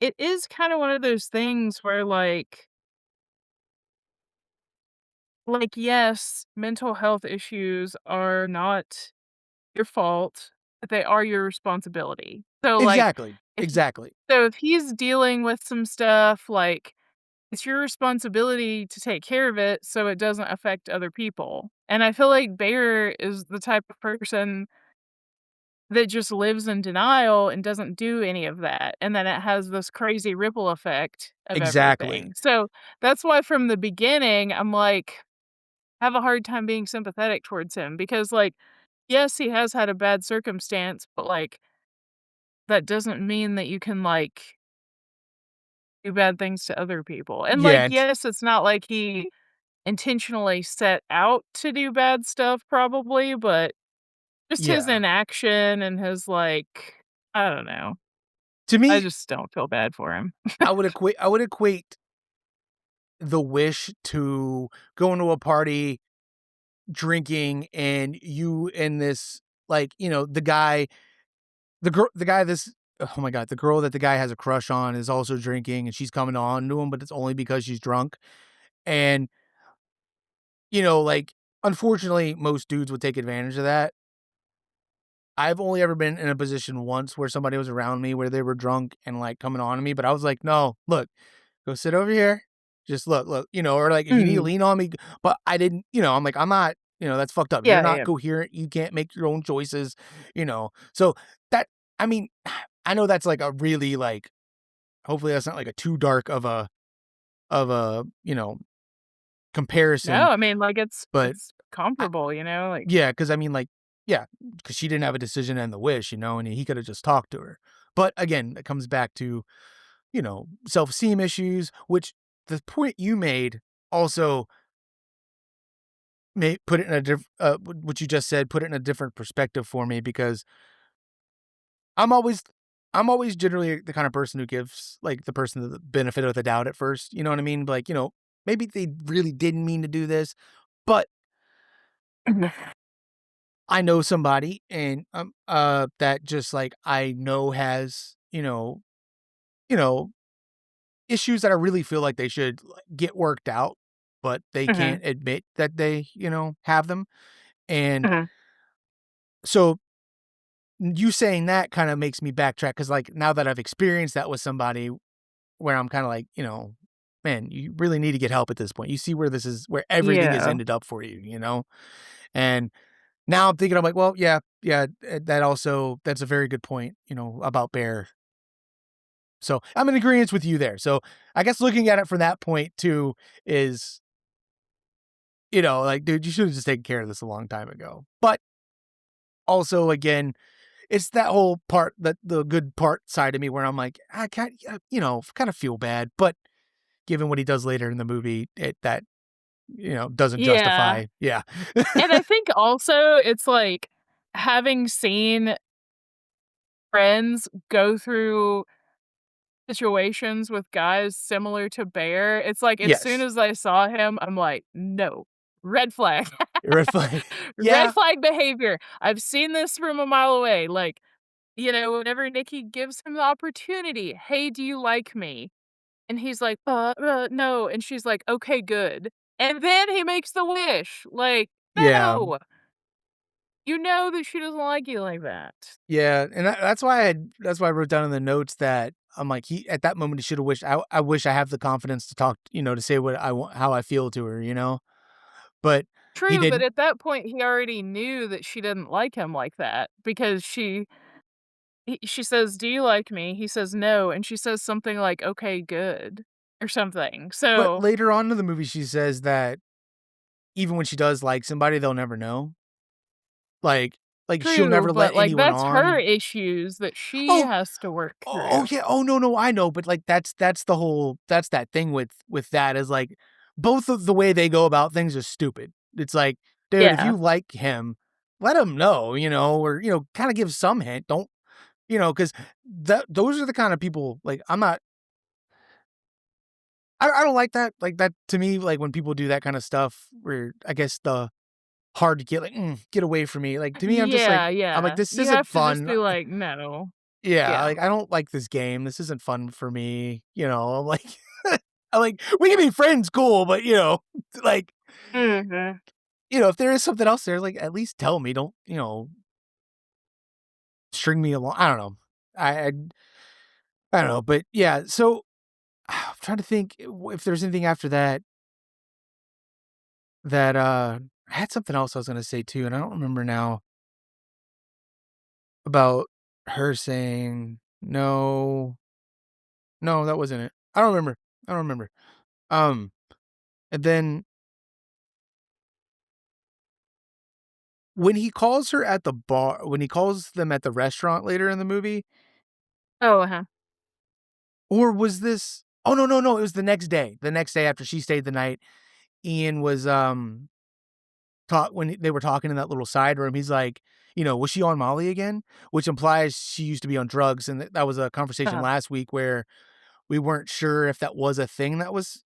it is kinda one of those things where, yes, mental health issues are not your fault, but they are your responsibility. So, Exactly. if Exactly. if he's dealing with some stuff, it's your responsibility to take care of it so it doesn't affect other people. And I feel like Bear is the type of person that just lives in denial and doesn't do any of that, and then it has this crazy ripple effect of Exactly. everything. So, that's why from the beginning, I'm like, have a hard time being sympathetic towards him because, like, yes, he has had a bad circumstance, but, like, that doesn't mean that you can, like, do bad things to other people. And, like, Yeah, yes, it's not like he intentionally set out to do bad stuff probably, but just his yeah. inaction and his, like, I don't know. To I me, just don't feel bad for him. I would equate the wish to going to a party, drinking, and you and this, like, the guy this oh my god, the girl that the guy has a crush on is also drinking, and she's coming on to him, but it's only because she's drunk. And, like, unfortunately, most dudes would take advantage of that. I've only ever been in a position once where somebody was around me where they were drunk and, like, coming on to me, but I was like, "No, look, go sit over here. Just look," or like, "If you need to Mhm. lean on me," but I didn't, I'm like, "I'm not, that's fucked up. You're Yeah, not yeah. coherent. You can't make your own choices," So that I mean, I know that's like a really, like, hopefully that's not like a too dark of a, No, comparison, I mean, like, but it's I comparable, like yeah, because I mean, like, yeah, because she didn't have a decision and the wish, and he could have just talked to her. But again, it comes back to, self-esteem issues, which the point you made also may put it in a what you just said, put it in a different perspective for me because I'm always I'm always generally the kind of person who gives, like, the person the benefit of the doubt at first, you know what I mean? Like, maybe they really didn't mean to do this, but I know somebody and, that just, like, I know has, you know, issues that I really feel like they should, like, get worked out, but they Mhm, can't admit that they, have them. And mhm. so you saying that kinda makes me backtrack because, like, now that I've experienced that with somebody where I'm kinda like, "Man, you really need to get help at this point. You see where everything has Yeah. ended up for you," you know? And now I'm thinking, I'm like, "Well, yeah, yeah, that's a very good point, about Bear." So, I'm in agreeance with you there. So, I guess looking at it from that point too is, like, "Dude, you should've just taken care of this a long time ago." But also, again, it's that whole part that the good part side of me where I'm like, I can't, kind of feel bad, but given what he does later in the movie, that, doesn't Yeah, justify, yeah. and I think also it's, like, having seen friends go through situations with guys similar to Bear, it's like, as soon Yes. as I saw him, I'm like, "No, red flag." Red flag. Red Yeah, flag behavior. I've seen this from a mile away, like, whenever Nikki gives him the opportunity, "Hey, do you like me?" And he's like, no," and she's like, "Okay, good." And then he makes the wish, like, yeah, no, you know that she doesn't like you like that. yeah, and that's why I wrote down in the notes that I'm like, he at that moment, he shoulda wished I wish I have the confidence to talk, to say what I want how I feel to her, but he True, but didn't. at that point, he already knew that she didn't like him like that because she says, "Do you like me?" He says, "No," and she says something like, "Okay, good," or something. But So later on in the movie, she says that even when she does like somebody, they'll never know. Like, she'll true, never but, let like, anyone that's her on. issues that she Oh, has to work oh, through. yeah. Oh, no, no, I know, but, like, that's that thing with that is, like, both of the way they go about things is stupid. It's like, dude, if Yeah. you like him, let him know, or, kinda give some hint. Don't, because those are the kind of people, like, I don't like that to me, like, when people do that kinda stuff where I guess the hard to get, like, "Get away from me." Like, to me, Yeah, I'm like, yeah. "This You isn't have to just fun." be like, "No." Yeah, Yeah. like, I don't like this game. This isn't fun for me, I'm like I'm like, "We can be friends, cool, but, like, Mhm. if there is something else there, like, at least tell me. Don't, string me along." I don't know. I I I don't know, but yeah, so I'm trying to think if there's anything after that I had something else I was gonna say too, and I don't remember now. about her saying, "No, no, that wasn't it." I don't remember. I don't remember. Um, and then when he calls her at the bar when he calls them at the restaurant later in the movie, Oh, uh-huh. or was this oh, no, no, no, it was the next day. The next day after she stayed the night, Ian was, when they were talking in that little side room, he's like, "Was she on Molly again?" Which implies she used to be on drugs, and that was a conversation Uh-huh. last week where we weren't sure if that was a thing that was,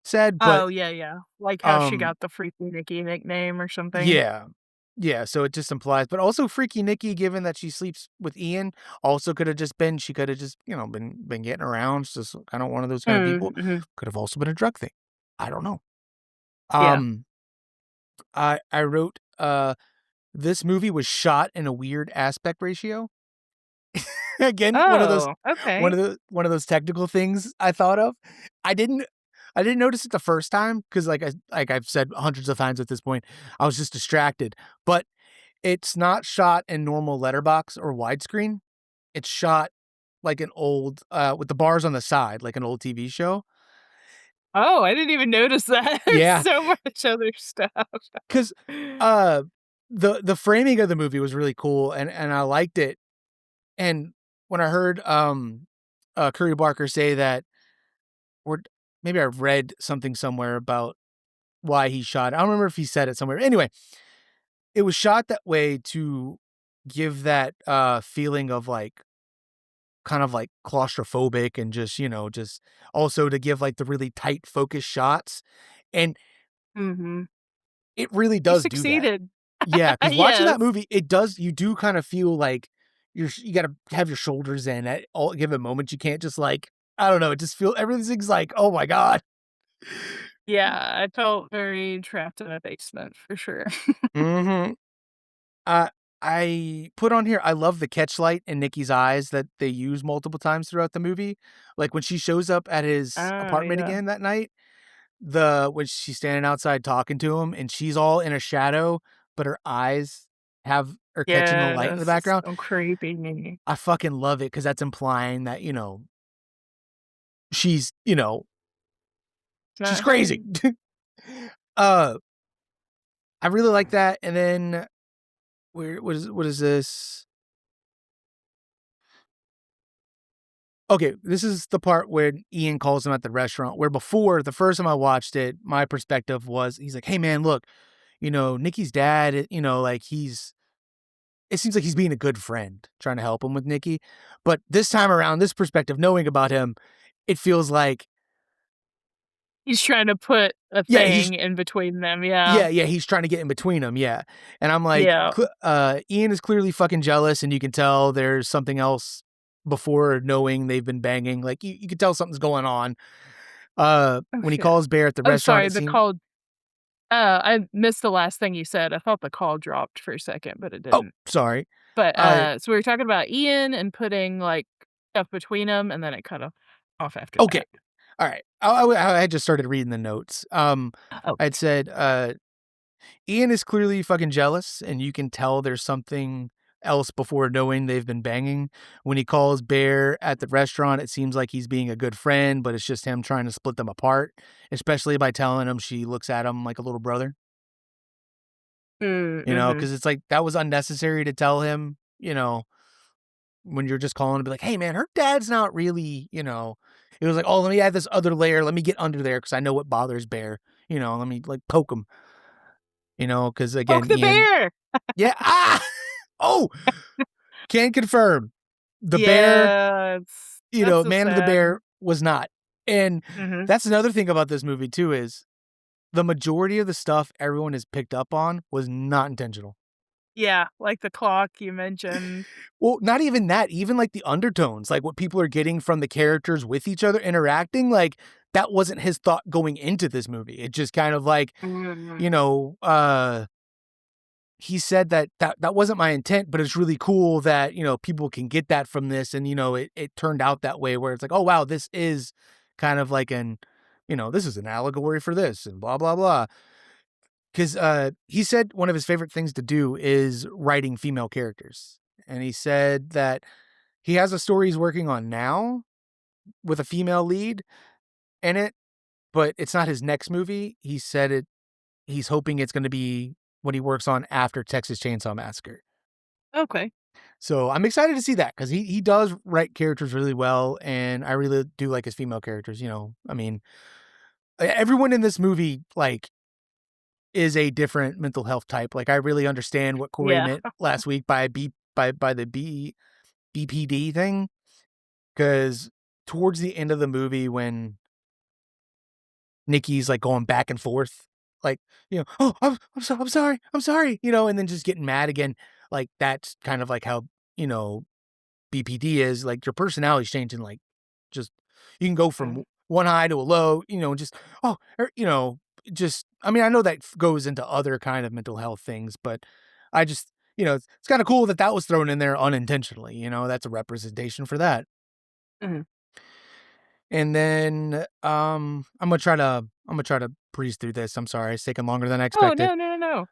said, but, Oh, yeah, yeah. Like how she um got the Freaky Nicky nickname or something. yeah. Yeah, so it just implies but also Freaky Nikki, given that she sleeps with Ian, also coulda just been she coulda just, been getting around, just kinda one of those kind of Mm, people. mhm. Could have also been a drug thing. I don't know. Yeah. Um, I wrote, "This movie was shot in a weird aspect ratio." Again, Oh, okay. one of those technical things I thought of. I didn't I didn't notice it the first time because like I've said hundreds of times at this point, I was just distracted, but it's not shot in normal letterbox or widescreen. It's shot like an old, with the bars on the side, like an old TV show. Oh, I didn't even notice that. There's Yeah, so much other stuff. 'cause, uh, the framing of the movie was really cool, and I liked it, and when I heard, Curry Barker say that or maybe I read something somewhere about why he shot it. I don't remember if he said it somewhere. Anyway, it was shot that way to give that, feeling of, like, kind of, like, claustrophobic and just also to give, like, the really tight focus shots, and Mhm. it really You does do that. succeeded. Yeah, because watching Yes. that movie, you do kinda feel like you gotta have your shoulders in at all given moments. You can't just, like, I don't know, it just feel everything's like, "Oh my god." Yeah, I felt very trapped in a basement for sure. Mhm. Uh, I put on here, I love the catchlight in Nikki's eyes that they use multiple times throughout the movie. Like, when she shows up at his Oh, apartment yeah. again that night, when she's standing outside talking to him and she's all in a shadow, but her eyes are catching the light in the Yes, it's background. so creepy. I fucking love it because that's implying that, she's, It's she's not crazy. her. uh, I really like that. And then what is this? Okay, this is the part when Ian calls him at the restaurant, where before, the first time I watched it, my perspective was, he's like, "Hey man, look, Nikki's dad, like it seems like he's being a good friend, trying to help him with Nikki." But this time around, this perspective, knowing about him, it feels like, He's trying to put a yeah, he's thing in between them, yeah. yeah, yeah, he's trying to get in between them, yeah. And I'm like, Yeah. Ian is clearly fucking jealous, and you can tell there's something else before knowing they've been banging. Like you can tell something's going on. Oh, When he shit. calls Bear at the Oh, restaurant, sorry, it the seemed call I missed the last thing you said. I thought the call dropped for a second, but it oh, didn't. sorry. But, Uh, so we were talking about Ian and putting, like, stuff between them, and then it cut off after okay. that. All right. I had just started reading the notes. I'd Okay. said, Ian is clearly fucking jealous, and you can tell there's something else before knowing they've been banging. When he calls Bear at the restaurant, it seems like he's being a good friend, but it's just him trying to split them apart, especially by telling him she looks at him like a little brother, Mm, mhm. because it's like that was unnecessary to tell him, when you're just calling to be like, "Hey, man, her dad's not really," It was like, "Oh, let me add this other layer. Let me get under there because I know what bothers Bear. Let me like poke him." Because Poke again, the Ian, bear! yeah, oh, can confirm the bear, Yeah, that's so man of the sad. bear was not. And Mhm. that's another thing about this movie too is the majority of the stuff everyone has picked up on was not intentional. Yeah, like the clock you mentioned. Well, not even that, even, like, the undertones, like, what people are getting from the characters with each other interacting, like, that wasn't his thought going into this movie. It just kind of like, Mhm. you know, uh, he said that wasn't my intent, but it's really cool that, people can get that from this and, it turned out that way where it's like, "Oh, wow, this is kind of like this is an allegory for this and blah, blah, blah." 'Cause, he said one of his favorite things to do is writing female characters. and he said that he has a story he's working on now with a female lead in it, but it's not his next movie. He said he's hoping it's gonna be what he works on after Texas Chainsaw Massacre. Okay. So I'm excited to see that because he does write characters really well, and I really do like his female characters. I mean, everyone in this movie like is a different mental health type. Like I really understand what Corey Yeah. meant last week by the BPD thing because towards the end of the movie when Nikki's like going back and forth, like oh I'm sorry, and then just getting mad again. Like that's kind of like how you know BPD is, like, your personality's changing, like, just you can go from one high to a low, just, oh, just I mean, I know that goes into other kind of mental health things, but I just it's kinda cool that that was thrown in there unintentionally, that's a representation for that. Mhm. And then, I'm gonna try to breeze through this, I'm sorry, it's taking longer than I Oh, expected. no, no, no, no.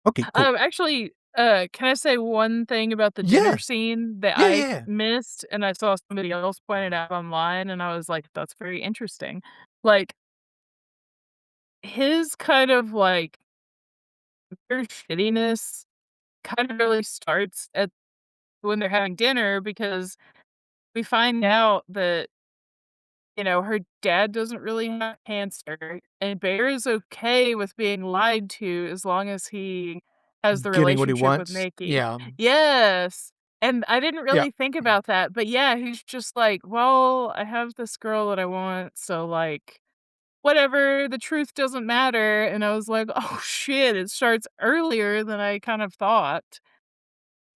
Okay, cool. Actually, can I say one thing about the dinner Yeah. scene that Yeah, I yeah, missed and I saw somebody else pointed out online, and I was like, "That's very interesting." Like, his kind of, like, pure shittiness kind of really starts at when they're having dinner because we find out that, her dad doesn't really have cancer, and Bear is okay with being lied to as long as he has the getting what he relationship with wants. Nikki. Yeah. Yes, and I didn't Yeah. really think about that, but yeah, he's just like, "Well, I have this girl that I want, so, like, whatever, the truth doesn't matter," and I was like, "Oh, shit, it starts earlier than I kind of thought."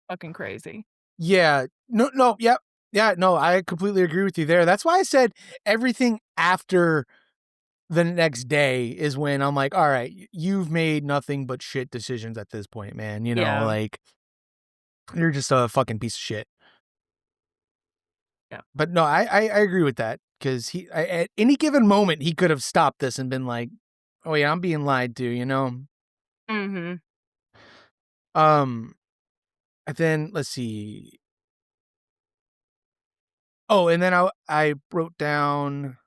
Fucking crazy. Yeah. No, no, yep. Yeah, no, I completely agree with you there. That's why I said everything after the next day is when I'm like, "All right, you've made nothing but shit decisions at this point, man." Yeah, Like, you're just a fucking piece of shit. yeah. But no, I agree with that because at any given moment, he could have stopped this and been like, "Oh, yeah, I'm being lied to?" Mhm. Um, and then let's see. Oh, and then I wrote down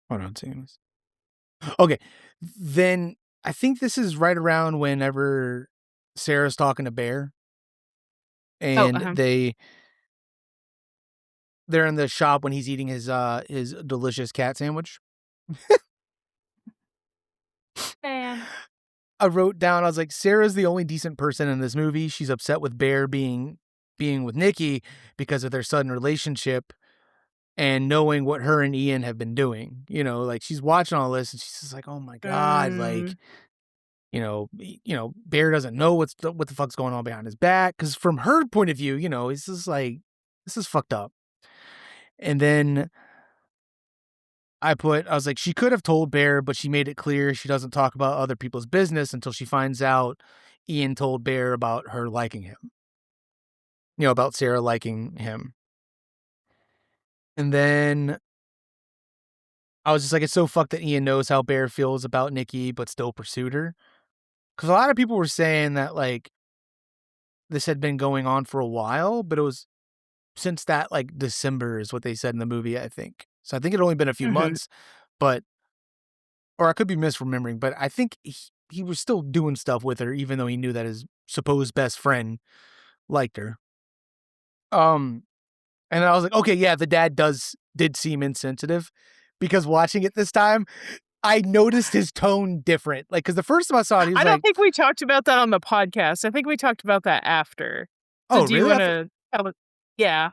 hold on a second. Okay. Then I think this is right around whenever Sarah's talking to Bear Oh, and uh-huh. they're in the shop when he's eating his delicious cat sandwich. Man. I wrote down, I was like, Sarah's the only decent person in this movie. She's upset with Bear being with Nikki because of their sudden relationship and knowing what her and Ian have been doing. Like she's watching all this and she's just like, oh my God, like Mm. Bear doesn't know what the fuck's going on behind his back because from her point of view, it's just like this is fucked up. And then I was like, she could have told Bear, but she made it clear she doesn't talk about other people's business until she finds out Ian told Bear about her liking him. About Sarah liking him. And then I was just like, it's so fucked that Ian knows how Bear feels about Nikki, but still pursued her. Because a lot of people were saying that like this had been going on for a while, but it was since that, like, December is what they said in the movie, I think. So I think it only been a few Mhm. months, but or I could be misremembering, but I think he was still doing stuff with her even though he knew that his supposed best friend liked her. Um, and I was like, "Okay, yeah, the dad did seem insensitive," because watching it this time, I noticed his tone different. Like, because the first time I saw it, he was I don't like, think we talked about that on the podcast. I think we talked about that after. So "Oh, do you really?" wanna tell it? Yeah,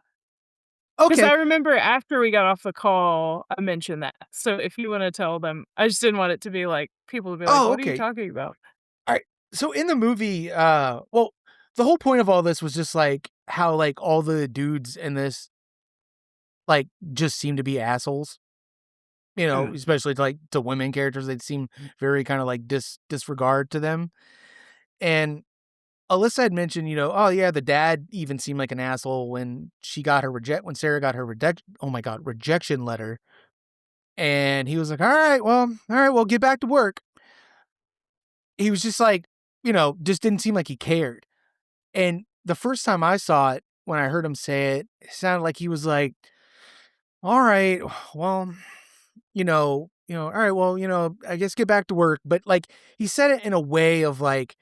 because Okay. I remember after we got off the call, I mentioned that. So if you wanna tell them I just didn't want it to be like people to be like, Oh, "What are you okay. talking about?" Alright. So in the movie, well, the whole point of all this was just, like, how, like, all the dudes in this, like, just seem to be assholes, Mm, especially to, like, to women characters, they seem very kinda, like, disregard to them, and Alyssa had mentioned, "Oh, yeah, the dad even seemed like an asshole when Sarah got her oh my god, rejection letter," and he was like, alright, well, get back to work." He was just like, just didn't seem like he cared. And the first time I saw it, when I heard him say it, it sounded like he was like, "All right, well, all right, well, I guess get back to work." But like he said it in a way of like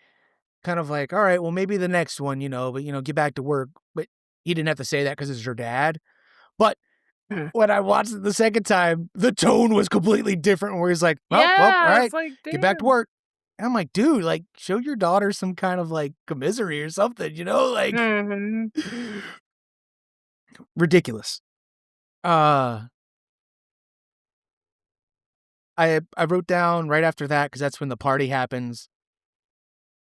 kind of like, "All right, well, maybe the next one, but get back to work." But he didn't have to say that because it's your dad. But Mhm. when I watched it the second time, the tone was completely different where he's like, "Well, all Yeah, it's right, like, get back to damn. work." And I'm like, "Dude, like, show your daughter some kind of, like, commissary or something, like." Mhm. Ridiculous. Uh, I wrote down right after that because that's when the party happens,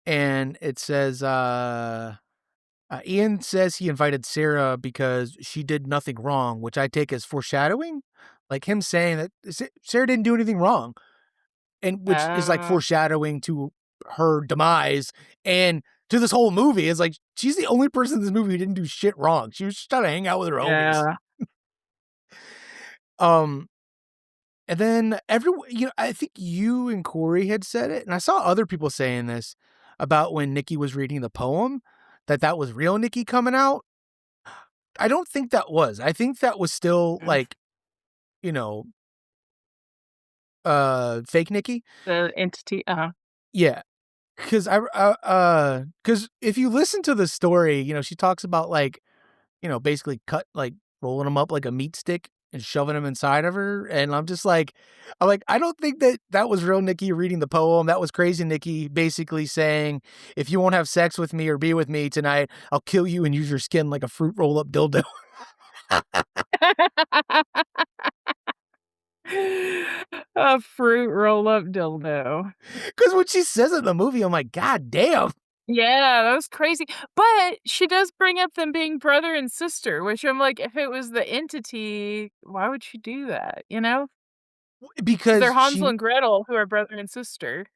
and it says, Ian says he invited Sarah because she did nothing wrong, which I take as foreshadowing, like him saying that Sarah didn't do anything wrong. And which is like Oh, foreshadowing to her demise and to this whole movie. Is like she's the only person in this movie who didn't do shit wrong. She was just trying to hang out with her homies. yeah. Um, and then everyone, I think you and Corey had said it, and I saw other people saying this about when Nikki was reading the poem, that was real Nikki coming out. I don't think that was. I think that was still Mm. like, you know, fake Nikki. The entity, Yeah. Because if you listen to the story, she talks about, like, basically rolling them up like a meat stick and shoving them inside of her, and I don't think that that was real Nikki reading the poem. That was crazy Nikki basically saying, "If you won't have sex with me or be with me tonight, I'll kill you and use your skin like a fruit roll-up dildo." A fruit roll-up dildo. Because when she says it in the movie, I'm like, "God damn." Yeah, that was crazy, but she does bring up them being brother and sister, which I'm like, if it was the entity, why would she do that, you know? Because 'Cause they're Because Hansel and Gretel who are brother and sister, and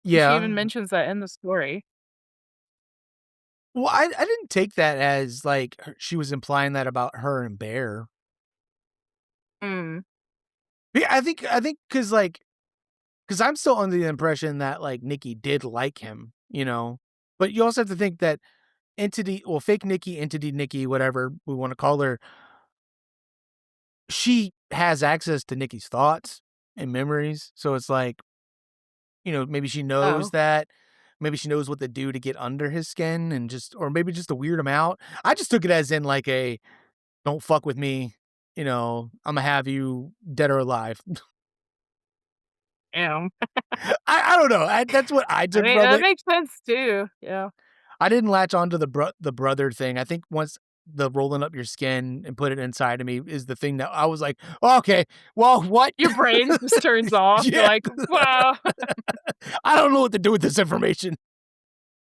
she yeah. even mentions that in the story. Well, I didn't take that as, like, she was implying that about her and Bear. Mm. Yeah, I think because because 'cause I'm still under the impression that, like, Nikki did like him, But you also have to think that fake Nikki, entity Nikki, whatever we wanna call her, she has access to Nikki's thoughts and memories, so it's like, maybe she knows Oh, that. Maybe she knows what to do to get under his skin and or maybe just to weird him out. I just took it as in, like, a "Don't fuck with me," Imma have you dead or alive. yeah. I don't know, that's what I I took mean, from that it. makes sense too, yeah. I didn't latch on to the brother thing. I think once the rolling up your skin and put it inside of me is the thing that I was like, "Oh, okay, well, what?" Your brain just turns off, you're Yeah. like, "Wow." I don't know what to do with this information.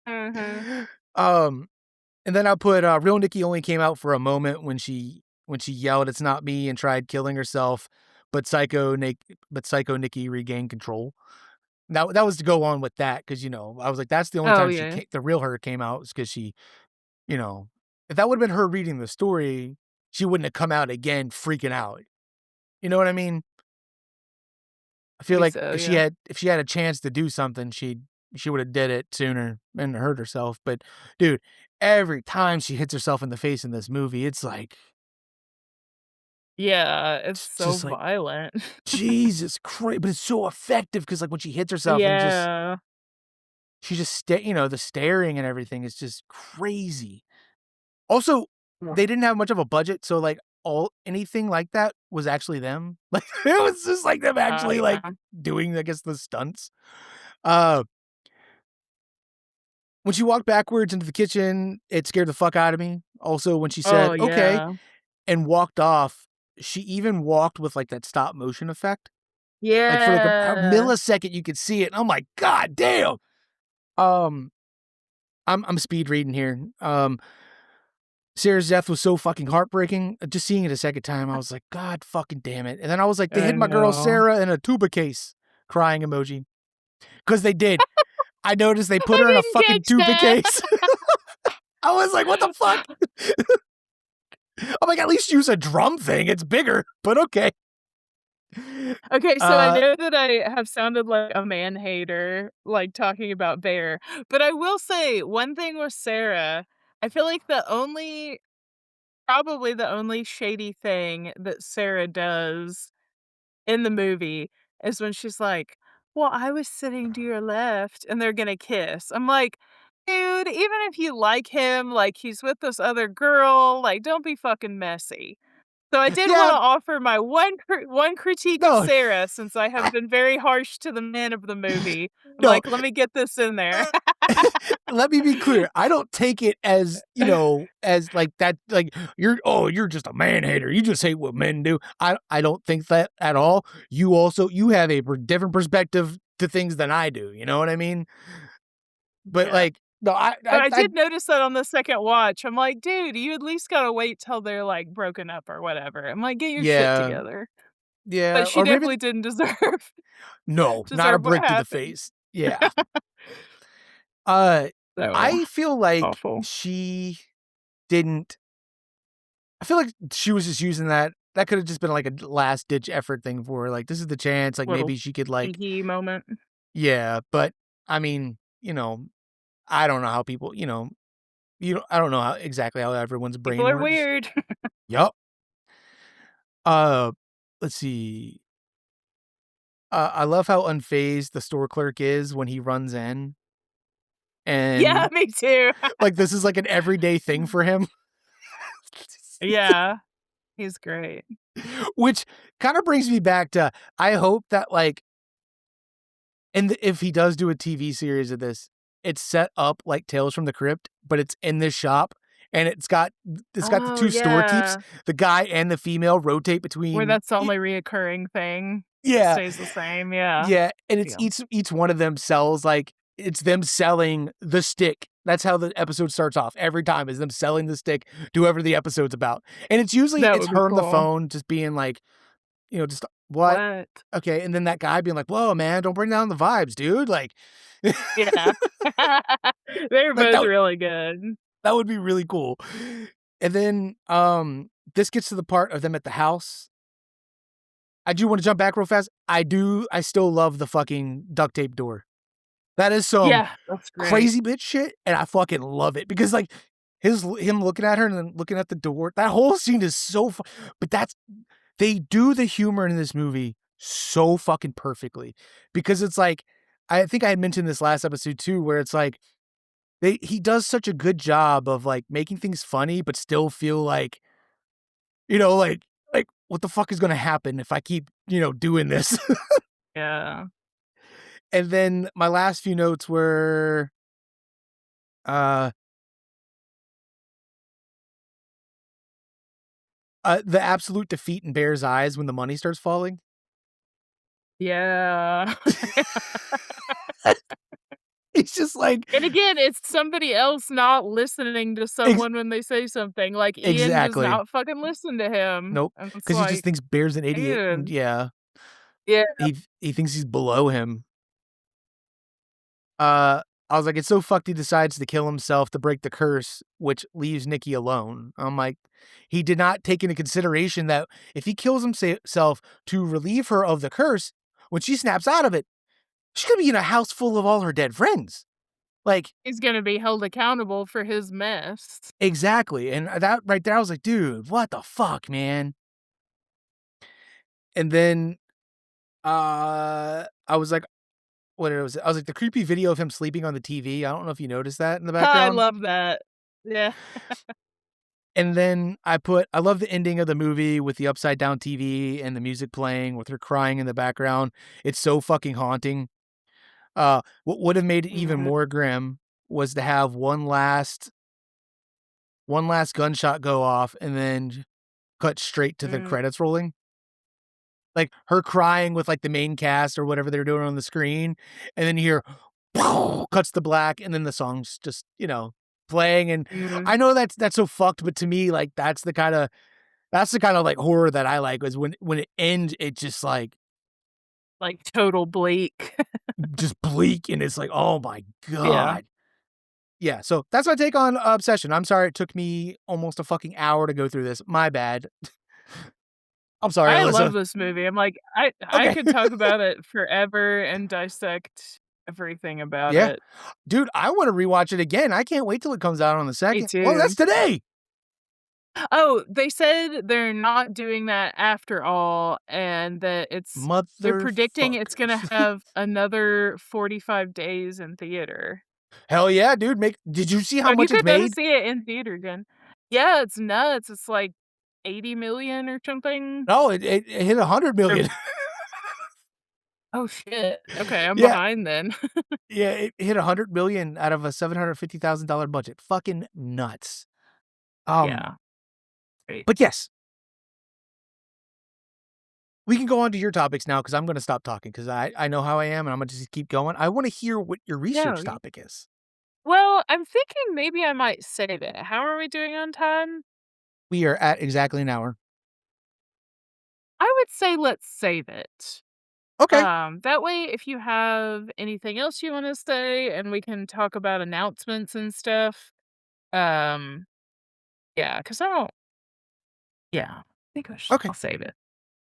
Mhm. Um, and then I put, Real Nikki only came out for a moment when she yelled, "It's not me," and tried killing herself, but Psycho Nikki regained control. That was to go on with that because I was like, that's the only Oh, time yeah. the real her came out is because she, you know, if that would've been her reading the story, she wouldn't have come out again freaking out. You know what I mean? I feel Maybe like so, yeah. if she had a chance to do something, she would have did it sooner and hurt herself. But dude, every time she hits herself in the face in this movie, Yeah, it's it's so just like violent. Jesus Christ, but it's so effective because like when she hits herself and Yeah. she just the staring and everything is just crazy. Also, Yeah. they didn't have much of a budget, so, like, all anything like that was actually them. Like, it was just, like, them Oh, actually, like, yeah. doing, I guess, the stunts. Uh, when she walked backwards into the kitchen, it scared the fuck out of me. Also, when she Oh, said, "Okay," yeah. and walked off, she even walked with, like, that stop motion effect. Like, for, like, a Yeah. millisecond, you could see it, and I'm like, "God damn!" Um, I'm speed reading here. Sarah's death was so fucking heartbreaking. Just seeing it a second time, I was like, "God fucking damn it." And then I was like, "They I hid my girl know. Sarah in a tuba case." Crying emoji. Because they did. I noticed they put her in I a didn't fucking catch tuba that. case. I was like, "What the fuck?" I'm like, "At least use a drum thing. It's bigger, but okay." Okay, so I Uh, know that I have sounded like a man hater, like, talking about Bear, but I will say one thing with Sarah, I feel like the only probably the only shady thing that Sarah does in the movie is when she's like, "Well, I was sitting to your left," and they're gonna kiss. I'm like, "Dude, even if you like him, like, he's with this other girl, like, don't be fucking messy." So I did Yeah, wanna offer my one critique of no, Sarah since I have been very harsh to the men of the movie. I'm no. like, "Let me get this in there." Let me be clear. I don't take it as, as like that, like you're just a man hater. You just hate what men do. I don't think that at all. You have a different perspective to things than I do. You know what I mean? But Yeah. like, no, But I did notice that on the second watch. I'm like, "Dude, you at least gotta wait till they're, like, broken up or whatever." I'm like, "Get your shit yeah, together." yeah, But she or maybe definitely didn't deserve no, not a deserve what brick to the happened. face. Yeah. Uh, So I feel like awful. she didn't I feel like she was just using that could have just been like a last ditch effort thing for her, like, this is the chance, like, Little maybe she could, like cheeky moment. yeah, but, I mean, I don't know how people, I don't know how exactly how everyone's People brain are works. weird. Yup. Uh, let's see. I love how unfazed the store clerk is when he runs in, Yeah, and, me too. like, this is, like, an everyday thing for him. Yeah, he's great. Which kinda brings me back to I hope that, like and if he does do a TV series of this, it's set up like Tales from the Crypt, but it's in this shop, and it's got the Oh, 2 storekeepers, yeah. the guy and the female rotate Where between that's the only reoccurring thing that yeah, stays the same, yeah. yeah, and it's Yeah. each one of them sells, like it's them selling the stick. That's how the episode starts off every time is them selling the stick to whoever the episode's about, and That it's would be her on the cool. phone just being like, just, "What? What? Okay," and then that guy being like, "Whoa, man, don't bring down the vibes, dude," like Yeah. They're like, both really good. that would be really cool. And then, this gets to the part of them at the house. I do wanna jump back real fast. I still love the fucking duct tape door. That is some Yeah, that's great. crazy bitch shit, and I fucking love it because, like, him looking at her and then looking at the door, that whole scene is so but they do the humor in this movie so fucking perfectly because it's like I think I had mentioned this last episode too, where it's like he does such a good job of, like, making things funny, but still feel like, like, "What the fuck is gonna happen if I keep, doing this?" Yeah. And then my last few notes were, uh, the absolute defeat in Bear's eyes when the money starts falling. Yeah. It's just like And again, it's somebody else not listening to ex someone when they say something, like, Ian does exactly. not fucking listen to him, Nope, and it's because he just like, thinks Bear's an idiot, and "Dude." yeah, Yeah. he thinks he's below him. I was like, "It's so fucked he decides to kill himself to break the curse, which leaves Nikki alone." I'm like, he did not take into consideration that if he kills himself to relieve her of the curse, when she snaps out of it, she's gonna be in a house full of all her dead friends. Like, He's gonna be held accountable for his mess. exactly, and that right there, I was like, "Dude, what the fuck, man?" And then, I was like what was it? I was like, the creepy video of him sleeping on the TV, I don't know if you noticed that in the I background? love that. Yeah. And then I love the ending of the movie with the upside down TV and the music playing with her crying in the background. It's so fucking haunting. What would have made it even Mhm, more grim was to have one last gunshot go off and then cut straight to the mm, credits rolling. Like, her crying with, like, the main cast or whatever they're doing on the screen, and then you hear cuts to black, and then the song's just, playing, and mhm. I know that's so fucked, but to me, like, that's the kinda, like, horror that I like is when it ends, it Like, total bleak. just bleak, and it's like, "Oh my Yeah. god." Yeah, so that's my take on Obsession. I'm sorry it took me almost a fucking hour to go through this. My bad. I'm sorry, I love Alyssa. this movie. I'm like, I Okay. could talk about it forever and dissect everything about Yeah. it. Dude, I wanna rewatch it again. I can't wait till it comes out on the Me 2nd. Well, that's too. today! Oh, they said they're not doing that after all, and that they're predicting it's gonna Motherfuckers. have another 45 days in theater. Hell yeah, dude, make did you see how So you much it's could go made? see it in theater again. Yeah, it's nuts. It's like 80,000,000 or something. No, it hit Or 100,000,000. oh, shit. Okay, I'm Yeah, behind then. yeah, it hit 100,000,000 out of a $750,000 budget. Fucking nuts. Yeah, great. But yes, we can go on to your topics now because 'cause I'm gonna stop talking because I know how I am, and I'm gonna just keep going. I wanna hear what your No, research y topic is. well, I'm thinking maybe I might save it. How are we doing on time? We are at exactly an hour. I would say let's save it. Okay, That way, if you have anything else you wanna say and we can talk about announcements and stuff, um, yeah, 'cause I don't yeah, I think okay. I'll save it.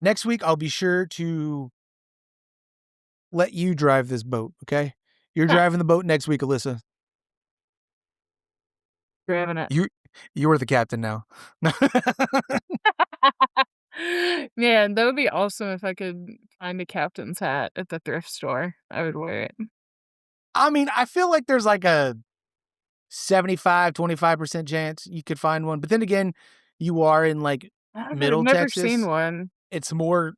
Next week, I'll be sure to let you drive this boat, okay? You're Huh, driving the boat next week, Alyssa. you're having it. You you are the captain now. Man, that would be awesome if I could find a captain's hat at the thrift store. I would wear it. I mean, I feel like there's like a 75-25% chance you could find one, but then again, you are in, like, I've Middle never seen Texas. one. It's more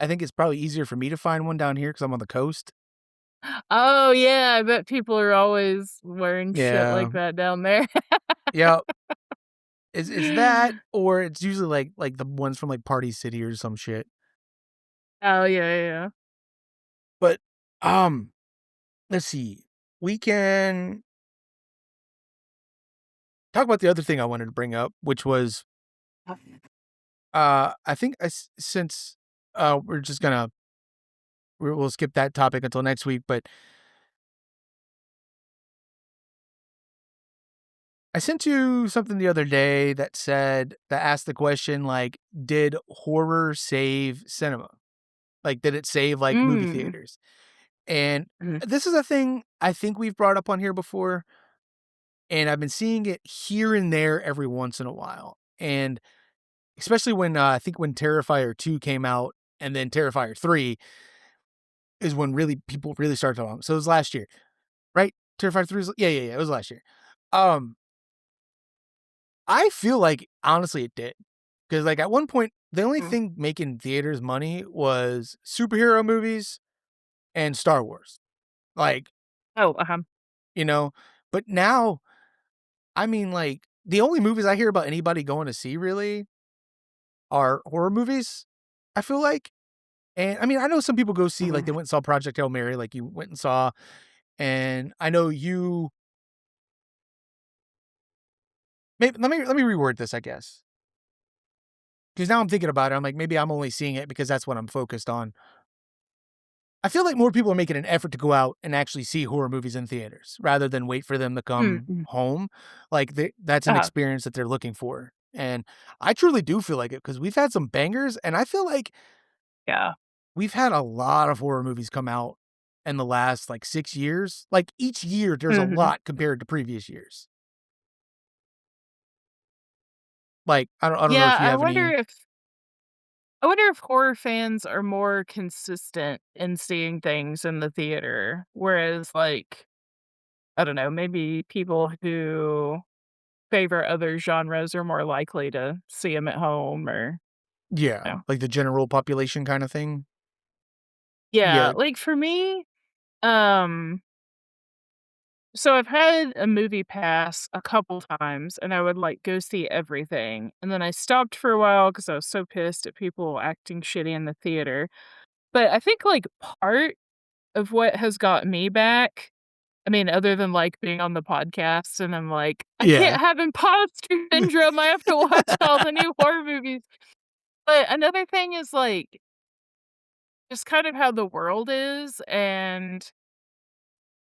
I think it's probably easier for me to find one down here because 'cause I'm on the coast. Oh, yeah, I bet people are always wearing shit Yeah. like that down there. Yeah. It's that or it's usually like the ones from, like, Party City or some shit. Oh, yeah, yeah, yeah. But, um, let's see. We can talk about the other thing I wanted to bring up, which was, I think since, we're just gonna we'll skip that topic until next week, but I sent you something the other day that asked the question, like, "Did horror save cinema?" Like, did it save, like, movie Mm. theaters? And Mhm. this is a thing I think we've brought up on here before, and I've been seeing it here and there every once in a while, and especially when, I think when Terrifier 2 came out, and then Terrifier 3 is when really people really started talking about it. So it was last year, right? Terrifier 3 was yeah, it was last year. Um, I feel like, honestly, it did, because like, at one point, the only Mm. thing making theaters money was superhero movies and Star Wars, like, Oh, uh-huh. you know? But now, I mean, like, the only movies I hear about anybody going to see really are horror movies, I feel like. And, I mean, I know some people go see like, Mhm. they went and saw Project Hail Mary, like you went and saw, and I know you maybe let me reword this, I guess, because now I'm thinking about it, I'm like, maybe I'm only seeing it because that's what I'm focused on. I feel like more people are making an effort to go out and actually see horror movies in theaters rather than wait for them to Mm, come mhm. home. Like, that's an Uh-huh. experience that they're looking for, and I truly do feel like it because 'cause we've had some bangers, and I feel like Yeah. we've had a lot of horror movies come out in the last, like, 6 years. Like, each year, there's a Mhm. lot compared to previous years. Like, I don't know Yeah, if you have any. I wonder if horror fans are more consistent in seeing things in the theater, whereas, like, I don't know, maybe people who favor other genres are more likely to see them at home or, you Yeah, know. like the general population kinda thing? Yeah, Yeah. like, for me, um so I've had a movie pass a couple times, and I would, like, go see everything, and then I stopped for a while because I was so pissed at people acting shitty in the theater. But I think, like, part of what has got me back, I mean, other than, like, being on the podcast and I'm like, "I Yeah. can't have imposter syndrome, I have to watch all the new horror movies." But another thing is, like, just kind of how the world is, and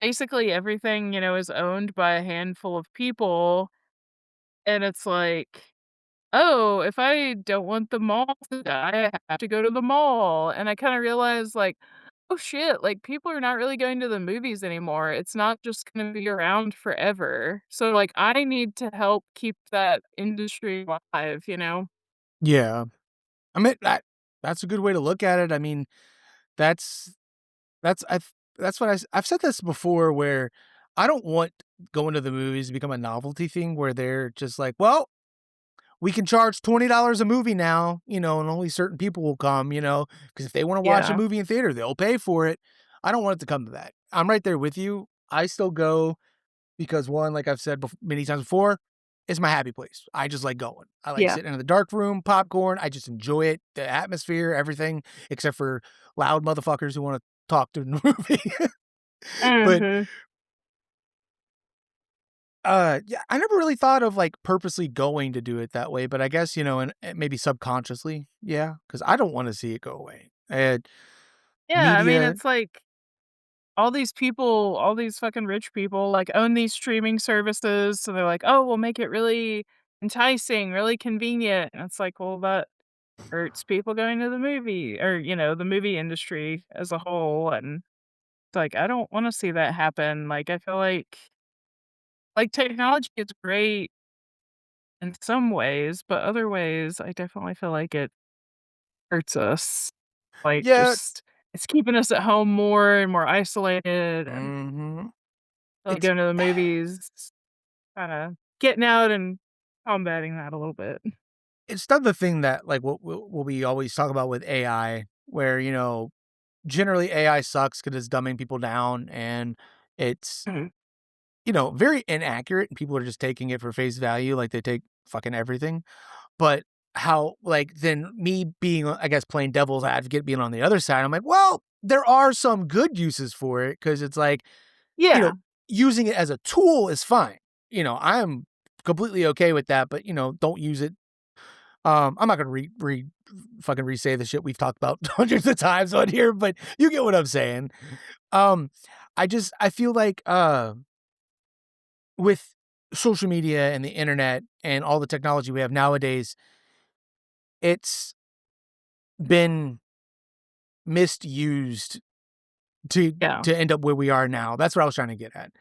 basically everything, is owned by a handful of people, and it's like, "Oh, if I don't want the mall to die, I have to go to the mall," and I kinda realized, like, "Oh, shit, like, people are not really going to the movies anymore. It's not just gonna be around forever. So, like, I need to help keep that industry alive," you know? Yeah. I mean, that's a good way to look at it. I mean, that's that's what I've said this before where I don't want going to the movies to become a novelty thing where they're just like, "Well, we can charge $20 a movie now, and only certain people will come, because if they wanna watch a Yeah. movie in theater, they'll pay for it." I don't want it to come to that. I'm right there with you. I still go because, 1, like I've said many times before, it's my happy place. I just like going. I like Yeah. sitting in the dark room, popcorn. I just enjoy it, the atmosphere, everything, except for loud motherfuckers who wanna talk during the movie. But, Mhm. yeah, I never really thought of, like, purposely going to do it that way, but I guess, and maybe subconsciously, yeah, because I don't wanna see it go away. And Yeah, I mean, media. it's like all these people, all these fucking rich people, like, own these streaming services, so they're like, "Oh, we'll make it really enticing, really convenient," and it's like, well, that hurts people going to the movie or, the movie industry as a whole, and it's like, I don't wanna see that happen, like, I feel like, technology is great in some ways, but other ways, I definitely feel like it hurts us, like, Yeah. just it's keeping us at home more and more isolated and Mhm. like It's going to the movies, kinda getting out and combating that a little bit. it's done the thing that, like, what we always talk about with AI, where, generally AI sucks because it's dumbing people down and it's, Mhm. very inaccurate, and people are just taking it for face value like they take fucking everything. But how, like, then me being, I guess, playing devil's advocate, being on the other side, I'm like, well, there are some good uses for it because it's like, you know, Yeah. using it as a tool is fine. I'm completely okay with that, but, don't use it. I'm not gonna fucking re-say the shit we've talked about hundreds of times on here, but you get what I'm saying. Um, I feel like, with social media and the internet and all the technology we have nowadays, it's been misused to Yeah. to end up where we are now. That's what I was trying to get at.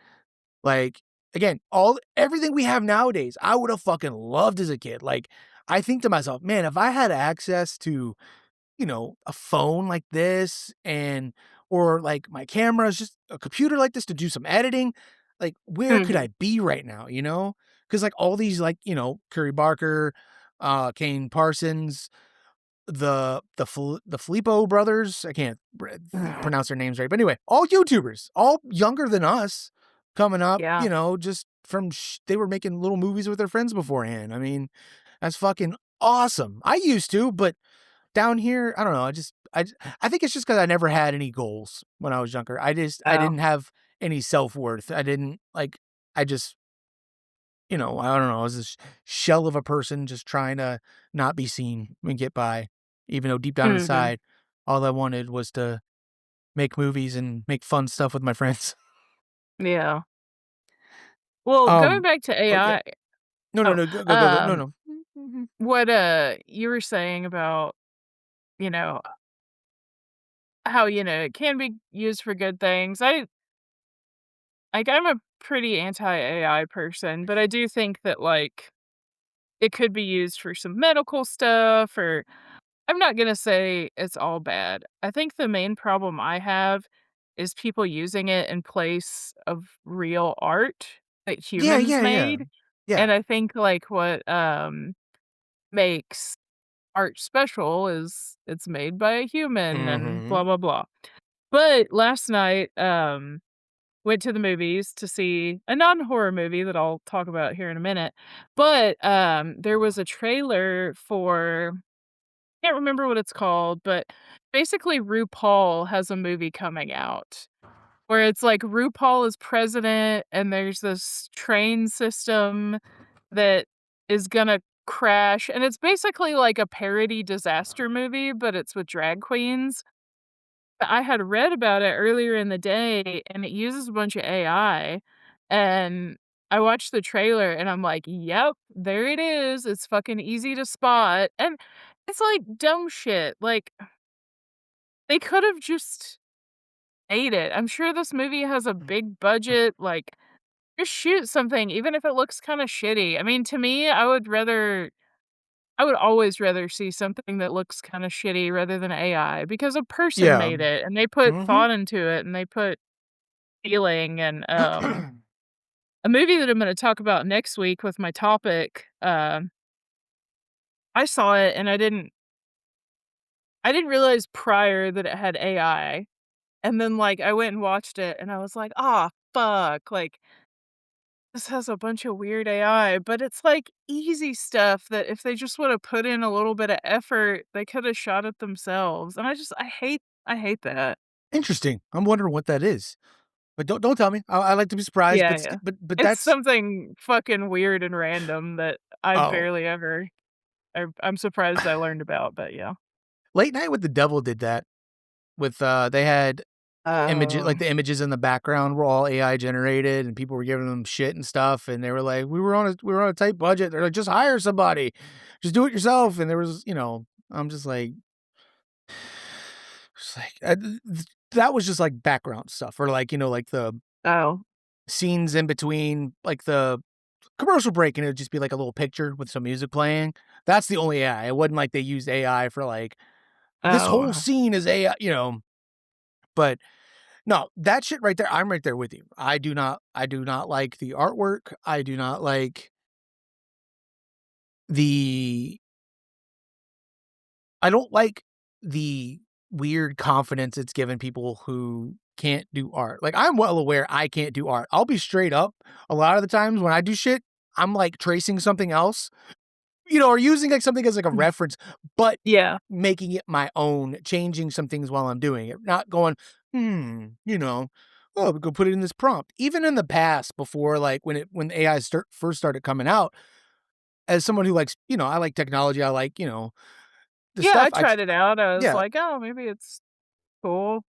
Like, again, all everything we have nowadays, I would have fucking loved as a kid. Like, I think to myself, man, if I had access to, a phone like this or like my cameras, just a computer like this to do some editing, like where could Mhm. I be right now, Because like all these like, Curry Barker, Kane Parsons, the Filippo brothers, I can't Mhm. pronounce their names right, but anyway, all YouTubers, all younger than us, coming up, Yeah. just from they were making little movies with their friends beforehand. I mean, that's fucking awesome. I used to, but down here, I don't know. I think it's just because I never had any goals when I was younger. I Oh. didn't have any self worth. I didn't like. I just I don't know. I was this shell of a person just trying to not be seen and get by, even though deep down Mhm. inside, all I wanted was to make movies and make fun stuff with my friends. Yeah. Well, going Um. back to Oh yeah. AI. No. No. Oh, No. Go. Go. Go. Go. No. um, No. Mhm. what, you were saying about, you know, how, it can be used for good things. I'm a pretty anti-AI person, but I do think that, like, it could be used for some medical stuff or I'm not gonna say it's all bad. I think the main problem I have is people using it in place of real art that Yeah. humans Yeah. Yeah. made, Yeah. and I think, like, what, makes art special is it's made by a human and Mm-hmm. blah, blah, blah. But last night, went to the movies to see a non-horror movie that I'll talk about here in a minute, but, there was a trailer for can't remember what it's called, but basically RuPaul has a movie coming out where it's like RuPaul is president and there's this train system that is gonna crash, and it's basically like a parody disaster movie, but it's with drag queens. I had read about it earlier in the day, and it uses a bunch of AI, and I watched the trailer, and I'm like, "Yep, there it is, it's fucking easy to spot," and it's like dumb shit, like, they could've just hate it. I'm sure this movie has a big budget, like, just shoot something, even if it looks kinda shitty. I mean, to me, I would always rather see something that looks kinda shitty rather than AI, because a person Yeah. made it, and they put Mhm. thought into it, and they put feeling, and, a movie that I'm gonna talk about next week with my topic, I saw it and I didn't realize prior that it had AI, and then, like, I went and watched it, and I was like, "Ah, fuck," like, "this has a bunch of weird AI," but it's, like, easy stuff that if they just woulda put in a little bit of effort, they coulda shot it themselves, and I hate that. Interesting. I'm wondering what that is. But don't tell me. I like to be surprised, Yeah, but yeah. st but It's that's something fucking weird and random that I oh, barely ever I'm surprised I learned about, but yeah. Late Night with the Devil did that with, they had images Oh. like, the images in the background were all AI generated, and people were giving them shit and stuff, and they were like, we were on a tight budget." They're like, "Just hire somebody. Just do it yourself," and there was I'm just like, that was just, like, background stuff or, like, like, the Oh. scenes in between, like, the commercial break, and it would just be, like, a little picture with some music playing. That's the only AI. It wasn't like they used AI for, like, "This whole Oh. scene is AI," but no, that shit right there, I'm right there with you. I do not like the artwork. I do not like the I don't like the weird confidence it's given people who can't do art. Like, I'm well aware I can't do art. I'll be straight up. A lot of the times when I do shit, I'm, like, tracing something else, or using, like, something as, like, a Mm. reference, but Yeah. making it my own, changing some things while I'm doing it, not going, "Oh, we could put it in this prompt." Even in the past before, like, when AI first started coming out, as someone who likes I like technology, I like, the Yeah, I stuff tried it out. I was yeah, like, "Oh, maybe it's cool."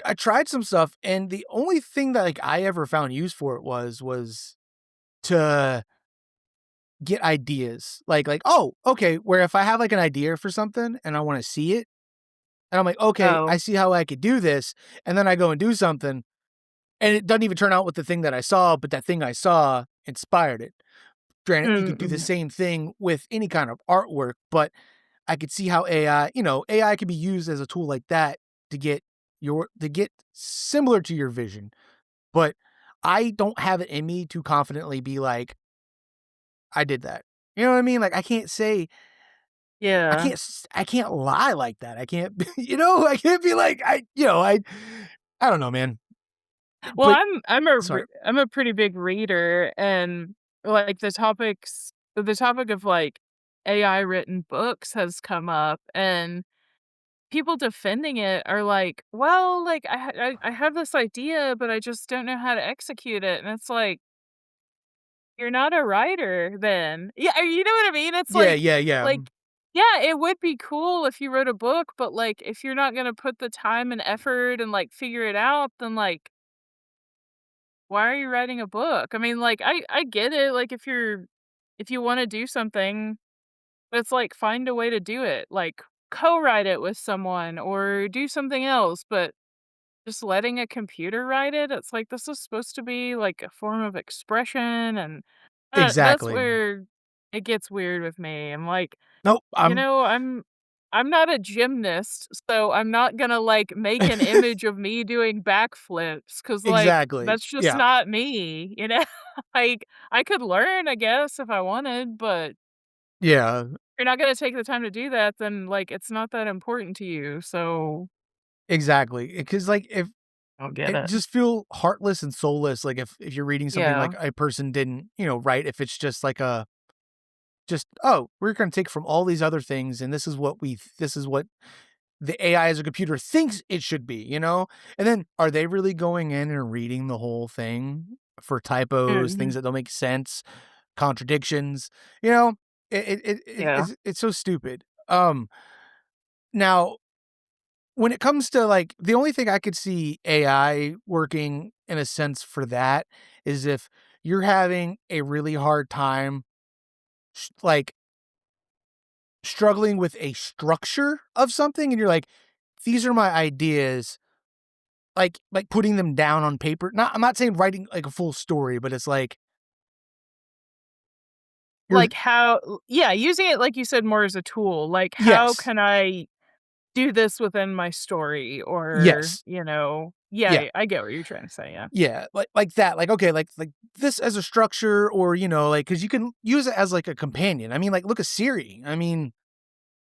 I tried some stuff, and the only thing that, like, I ever found use for it was to get ideas, "Oh, okay," where if I have, like, an idea for something and I wanna see it, and I'm like, "Okay, I Oh. see how I could do this," and then I go and do something, and it doesn't even turn out with the thing that I saw, but that thing I saw inspired it. Granted, you could do the Mm-mm. same thing with any kind of artwork, but I could see how AI could be used as a tool like that to get similar to your vision, but I don't have it in me to confidently be like, "I did that." You know what I mean? Like, Yeah. I can't lie like that. I can't, I can't be like, I don't know, man. Well, But sorry. I'm a pretty big reader, and, like, the topic of, like, AI written books has come up, and people defending it are like, "Well, like, I have this idea, but I just don't know how to execute it," and it's like, "You're not a writer then." Yeah, you know what I mean? It's Yeah, yeah, yeah. like, yeah, it would be cool if you wrote a book, but, like, if you're not gonna put the time and effort and, like, figure it out, then, like, why are you writing a book? I mean, like, I get it, like, if you wanna do something, but it's like, find a way to do it, like, co-write it with someone or do something else, but just letting a computer write it, it's like, this is supposed to be, like, a form of expression, and, that's Exactly. where it gets weird with me. I'm like, Nope, you know, I'm not a gymnast, so I'm not gonna, like, make an image of me doing backflips, cause like, exactly. that's just Yeah, not me, you know? Like, I could learn, I guess, if I wanted, but if yeah, you're not gonna take the time to do that, then, like, it's not that important to you, so exactly. Because like, if I don't get it it. just feel heartless and soulless, like, if you're reading something Yeah. like a person didn't, write, if it's just like "Oh, we're gonna take from all these other things, and this is what the AI as a computer thinks it should be," you know? And then are they really going in and reading the whole thing for typos, things Mhm. that don't make sense, contradictions, you know? Yeah. It's so stupid. Now, when it comes to, like, the only thing I could see AI working in a sense for that is if you're having a really hard time, like, struggling with a structure of something and you're like, "These are my ideas. like putting them down on paper. Not I'm not saying writing like a full story, but it's like you're Like, how yeah, using it, like you said, more as a tool, like, how yes. can I do this within my story or, Yes. Yeah. yeah, I get what you're trying to say, yeah. Yeah, like that, like, okay, like this as a structure or, like because you can use it as, like, a companion. I mean, like, look at Siri. I mean,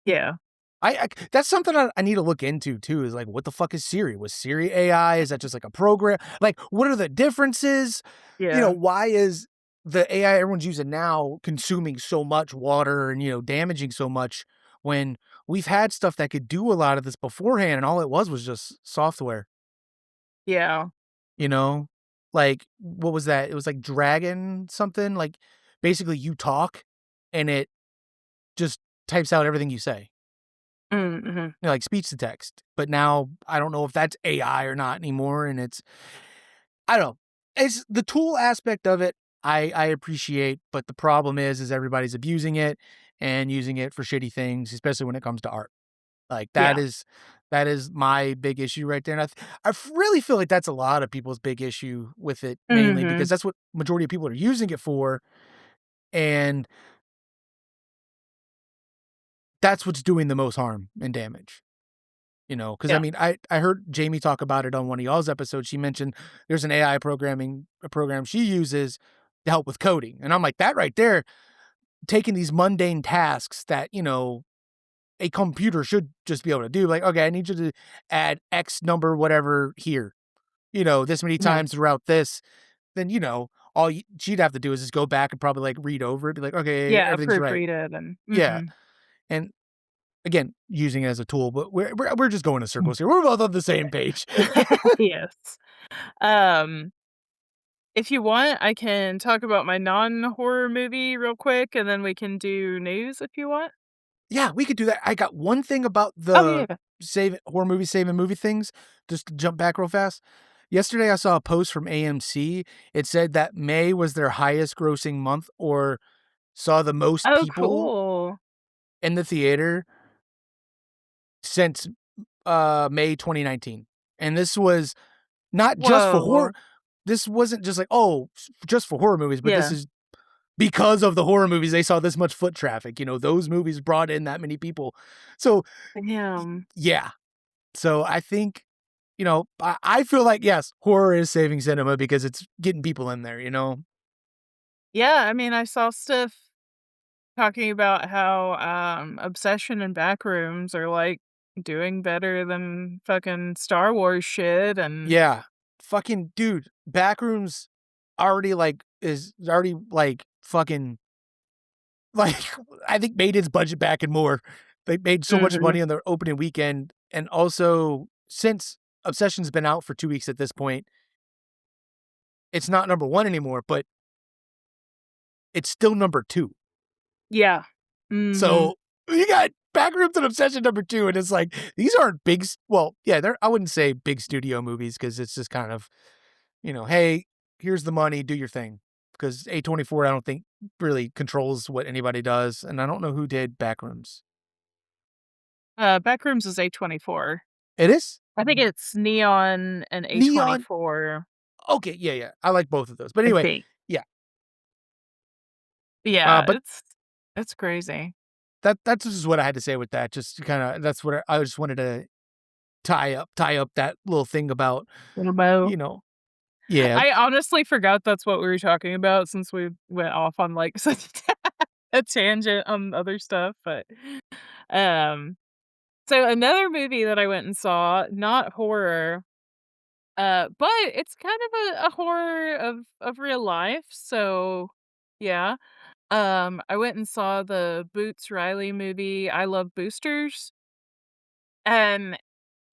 Yeah, I that's something I need to look into too is, like, what the fuck is Siri? Was Siri AI? Is that just, like, a program? Like, what are the differences? yeah, Why is the AI everyone's using now consuming so much water and, damaging so much when we've had stuff that could do a lot of this beforehand and all it was just software? yeah, You know? Like, what was that? It was like Dragon something, like, basically you talk and it just types out everything you say, mhm, like speech to text. But now I don't know if that's AI or not anymore, and I don't know. It's the tool aspect of it, I appreciate, but the problem is everybody's abusing it and using it for shitty things, especially when it comes to art. Like, yeah, that is my big issue right there, and really feel like that's a lot of people's big issue with it, mainly because mhm, that's what majority of people are using it for, and that's what's doing the most harm and damage, because I yeah, mean, I heard Jamie talk about it on one of y'all's episodes. She mentioned there's an AI programming a program she uses to help with coding, and I'm like, that right there, taking these mundane tasks that, a computer should just be able to do, like, "Okay, I need you to add X number whatever here." This many mhm, times throughout this, then, all she'd have to do is just go back and probably like read over it, be like, okay, yeah, everything's right. proofread it and Yeah. mhm. And again, using it as a tool, but we're just going in circles here. We're both on the same page. Yes. Um, if you want, I can talk about my non-horror movie real quick, and then we can do news if you want. Yeah, we could do that. I got one thing about Okay, the yeah. saving movie things, just to jump back real fast. Yesterday I saw a post from AMC. It said that May was their highest grossing month or saw the most Oh, people cool. in the theater since May 2019. And this was not just for horror. Whoa. This wasn't just like, oh, just for horror movies, but this Yeah. is because of the horror movies. They saw this much foot traffic. Those movies brought in that many people. So, Damn. yeah. So I think, I feel like, yes, horror is saving cinema because it's getting people in there. Yeah, I mean, I saw stuff talking about how, Obsession and Backrooms are, like, doing better than fucking Star Wars shit, and Yeah. Fucking dude, Backrooms is already like fucking like I think made its budget back and more. They made so much mhm. money on their opening weekend. And also since Obsession's been out for 2 weeks at this point, it's not number one anymore, but it's still number two. Yeah. Mhm. So you got Backrooms and Obsession number two, and it's like these aren't well, yeah, they're I wouldn't say big studio movies because it's just kind of, hey, here's the money, do your thing. Because A24, I don't think really controls what anybody does, and I don't know who did Backrooms. Backrooms is A24. It is? I think it's Neon and Neon? A24, Okay, yeah, yeah, I like both of those, but I anyway, think. yeah, Yeah, but it's crazy. that's just what I had to say with that, just kinda that's what I just wanted to tie up that little thing about, Little bow. you know yeah, I honestly forgot that's what we were talking about since we went off on, like, such a tangent on other stuff, but, um so another movie that I went and saw, not horror, but it's kind of a horror of real life, so yeah. I went and saw the Boots Riley movie, I Love Boosters, and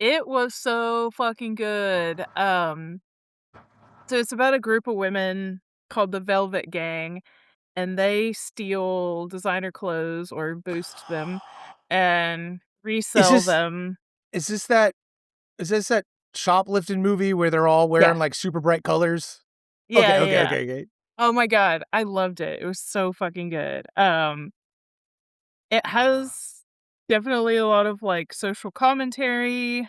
it was so fucking good. So it's about a group of women called the Velvet Gang, and they steal designer clothes or boost them and is resell this them. is this that is this that shoplifting movie where they're all Yeah. wearing, like, super bright colors? Yeah, Okay, yeah, okay, yeah. okay, okay. Oh my god, I loved it. It was so fucking good. It has definitely a lot of, like, social commentary.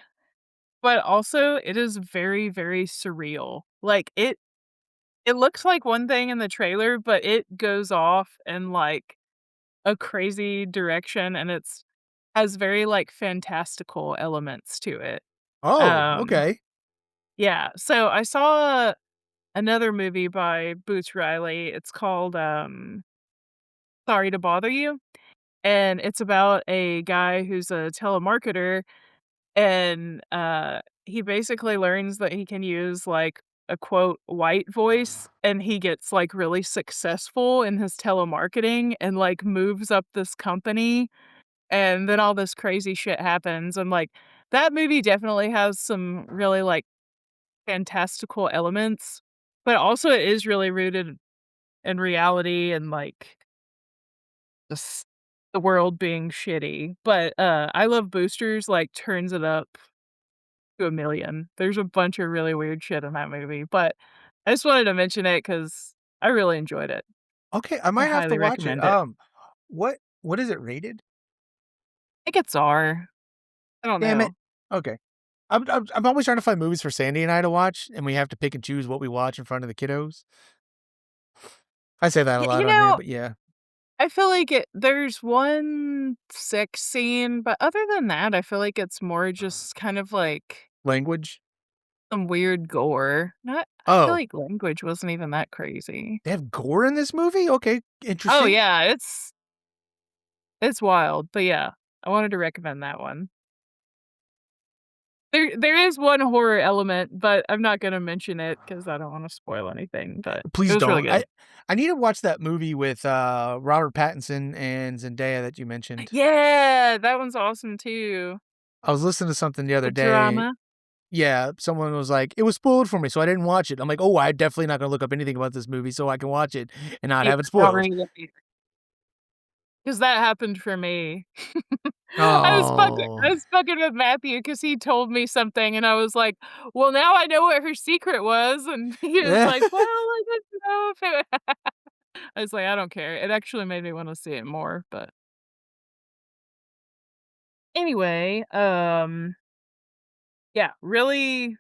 but also it is very, very surreal. Like, it looks like one thing in the trailer, but it goes off in, like, a crazy direction, and it's has very, like, fantastical elements to it. Oh, Um, okay. yeah, so I saw another movie by Boots Riley. It's called, Sorry to Bother You, and it's about a guy who's a telemarketer, and, he basically learns that he can use, like, a quote, "white voice," and he gets, like, really successful in his telemarketing and, like, moves up this company, and then all this crazy shit happens, and, like, that movie definitely has some really, like, fantastical elements, but also it is really rooted in reality and, like, just the world being shitty, but, I Love Boosters, like, turns it up to a million. There's a bunch of really weird shit in that movie, but I just wanted to mention it because I really enjoyed it. Okay, I I might have to highly watch it. recommend it. What is it rated? I think it's R. I don't Damn it. know. Okay. I'm always trying to find movies for Sandy and I to watch, and we have to pick and choose what we watch in front of the kiddos. I say that a Y lot you on here, know, but yeah. I feel like there's one sex scene, but other than that, I feel like it's more just kind of like Language? some weird gore. Not I feel Oh, like language wasn't even that crazy. they have gore in this movie? Okay, Oh, interesting. yeah, it's wild, but yeah, I wanted to recommend that one. There is one horror element, but I'm not gonna mention it because I don't wanna spoil anything, but it Please was really don't. good. I need to watch that movie with, Robert Pattinson and Zendaya that you mentioned. Yeah, that one's awesome too. I was listening to something the The other day. drama. Yeah, someone was like, "It was spoiled for me, so I didn't watch it." I'm like, "Oh, I definitely not gonna look up anything about this movie so I can watch it and not Yeah, have it don't spoiled." read it. 'Cause that happened for me. I Oh. was fucking with Matthew because he told me something, and I was like, "Well, now I know what her secret was," and he was like, "Well, I didn't know if it" I was like, "I don't care." It actually made me wanna see it more, but anyway, yeah, really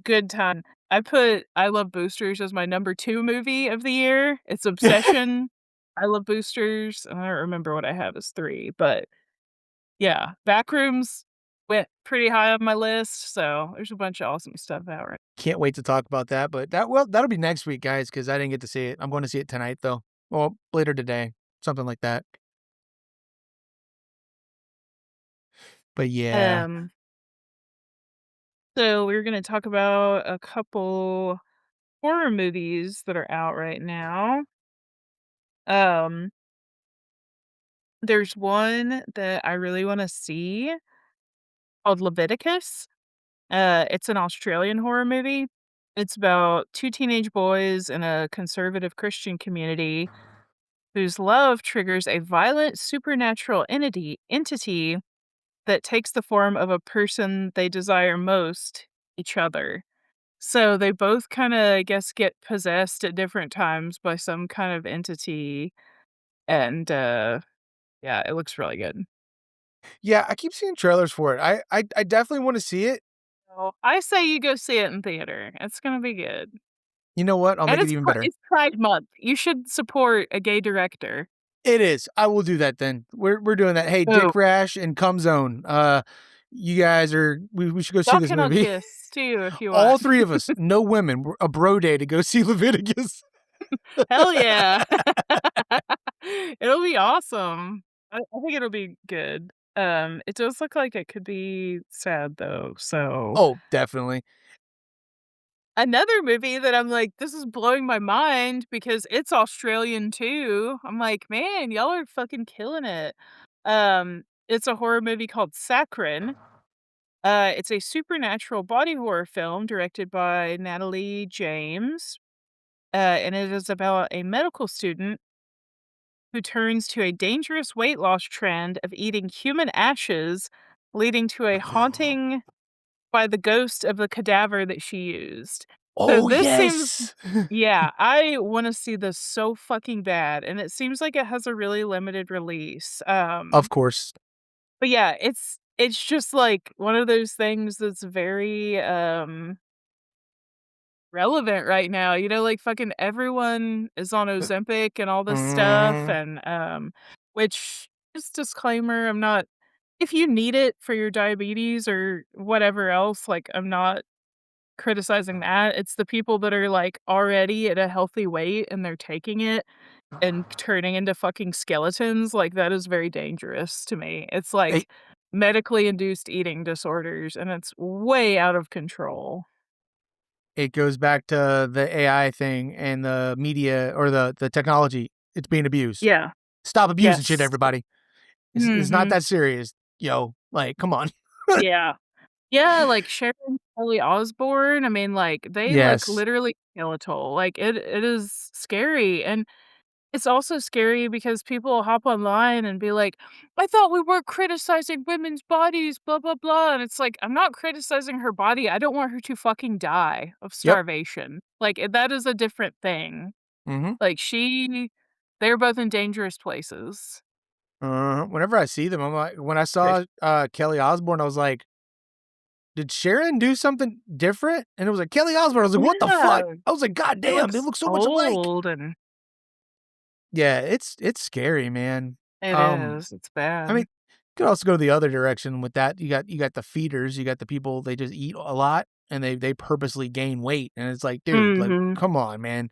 good time. I put I Love Boosters as my number 2 movie of the year. It's Obsession, I Love Boosters, and I don't remember what I have as 3, but yeah, Backrooms went pretty high on my list, so there's a bunch of awesome stuff out right. Can't wait to talk about that, but that'll be next week, guys, because I didn't get to see it. I'm going to see it tonight, though. Well, later today, something like that. But yeah. Um, so we're gonna talk about a couple horror movies that are out right now. Um, there's one that I really wanna see called Leviticus. It's an Australian horror movie. It's about 2 teenage boys in a conservative Christian community whose love triggers a violent supernatural entity that takes the form of a person they desire most, each other. So they both kinda, I guess, get possessed at different times by some kind of entity, and, yeah, it looks really good. Yeah, I keep seeing trailers for it. I definitely wanna see it. So, I say you go see it in theater. It's gonna be good. You know what? I'll And make it even better. it's Pride Month. You should support a gay director. It is. I will do that then. We're doing that. Hey, Oh, Dick Rash and Cum Zone, you guys are we should go see y'all this can all movie. kiss too if you All want. 3 of us, no women, we're a bro day to go see Leviticus. Hell yeah. It'll be awesome. I think it'll be good. It does look like it could be sad though, so Oh, definitely. another movie that I'm like, "This is blowing my mind," because it's Australian too. I'm like, "Man, y'all are fucking killing it." It's a horror movie called Saccharine. It's a supernatural body horror film directed by Natalie James, and it is about a medical student who turns to a dangerous weight loss trend of eating human ashes, leading to a haunting by the ghost of the cadaver that she used. So Oh, this seems yes. yeah, I wanna see this so fucking bad, and it seems like it has a really limited release. Of course. But yeah, it's just, like, one of those things that's very, relevant right now, like, fucking everyone is on Ozempic and all this stuff, Mhm. and, which just disclaimer, I'm not if you need it for your diabetes or whatever else, like, I'm not criticizing that, it's the people that are, like, already at a healthy weight and they're taking it and turning into fucking skeletons, like, that is very dangerous to me. It's It like medically induced eating disorders, and it's way out of control. it goes back to the AI thing and the media or the technology. It's being abused. Yeah. Stop abusing shit, Yes. everybody. It's not Mhm. that serious, yo. Like, come on. Yeah. Yeah, like Cher and Kelly Osbourne, I mean, like, they, like, Yes. literally skeletal, like, it is scary, and it's also scary because people hop online and be like, "I thought we weren't criticizing women's bodies, blah, blah, blah," and it's like, I'm not criticizing her body, I don't want her to fucking die of Yep. starvation. Like, that is a different thing. Mhm. Like, they're both in dangerous places. Whenever I see them, I'm like when I Right. saw, Kelly Osbourne, I was like, "Did Sharon do something different?" And it was like, "Kelly Osbourne." I was like, "What the fuck?" Yeah, I was like, "God it damn, they looks look so much alike." old, and Yeah, it's scary, man. it Um, is, it's I mean, bad. you could also go the other direction with that. You got the feeders, you got the people, they just eat a lot and they purposely gain weight, and it's like, dude, like, Mhm. come on, man.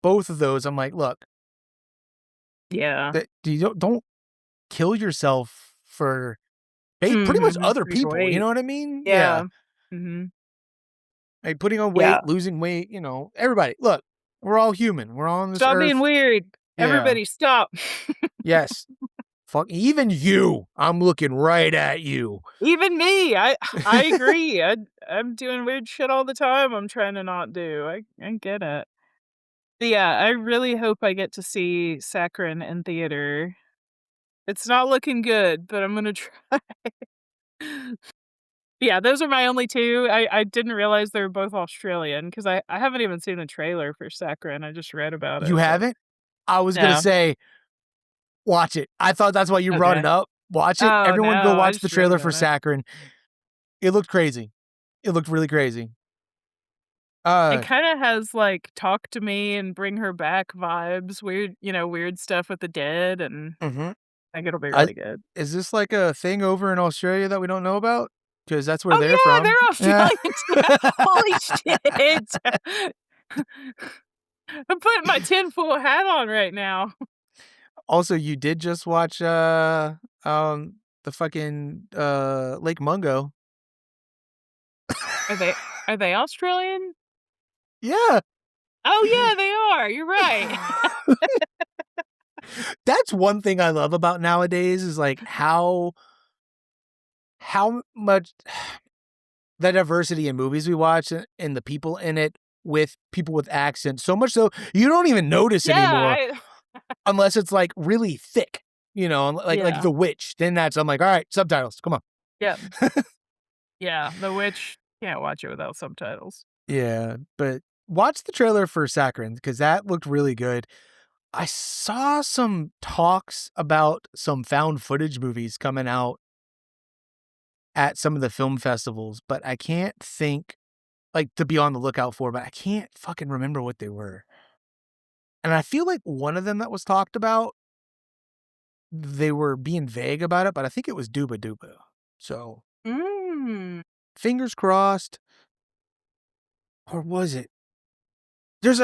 Both of those, I'm like, look, Yeah. that you don't kill yourself for pretty much Mhm. other For your people, you weight. know what I mean? Yeah. Yeah. Mhm. Like putting on Yeah. weight, losing weight, everybody. Look, we're all human. We're all on this Stop being earth. weird. Yeah. Everybody stop. Yes. Fuck even you. I'm looking right at you. Even me, I agree. I'm doing weird shit all the time I'm trying to not do. I get it. But yeah, I really hope I get to see Saccharine in theater. It's not looking good, but I'm gonna try. Yeah, those are my only 2. I didn't realize they were both Australian because I haven't even seen the trailer for Saccharine, I just read about You it, but haven't? I was gonna no. say, watch it. I thought that's why you brought it Okay. up. Watch it. Oh, Everyone go no, I watch the just read trailer for about it. Saccharine. It looked crazy. It looked really crazy. It Uh, kinda has, like, "Talk to Me" and "Bring Her Back" vibes, weird stuff with the dead, and mhm. I think it'll be I really good. Is this like a thing over in Australia that we don't know about? Because that's where Oh, they're yeah, from. they're Yeah. Australian too. Holy shit. I'm putting my tinfoil hat on right now. Also, you did just watch, the fucking, Lake Mungo. Are they are they Australian? Yeah. Oh, yeah, they are, you're right. That's one thing I love about nowadays is, like, how much the diversity in movies we watch and the people in it with people with accents, so much so you don't even notice Yeah, anymore I unless it's, like, really thick, like Yeah, The Witch, then that's I'm like, "Alright, subtitles, come on." yep, yeah, The Witch, can't watch it without subtitles. Yeah, but watch the trailer for Saccharine because that looked really good. I saw some talks about some found footage movies coming out at some of the film festivals, but I can't think like, to be on the lookout for, but I can't fucking remember what they were. And I feel like one of them that was talked about, they were being vague about it, but I think it was Dooba Dooba. So, Mm. fingers crossed. Or was it? There's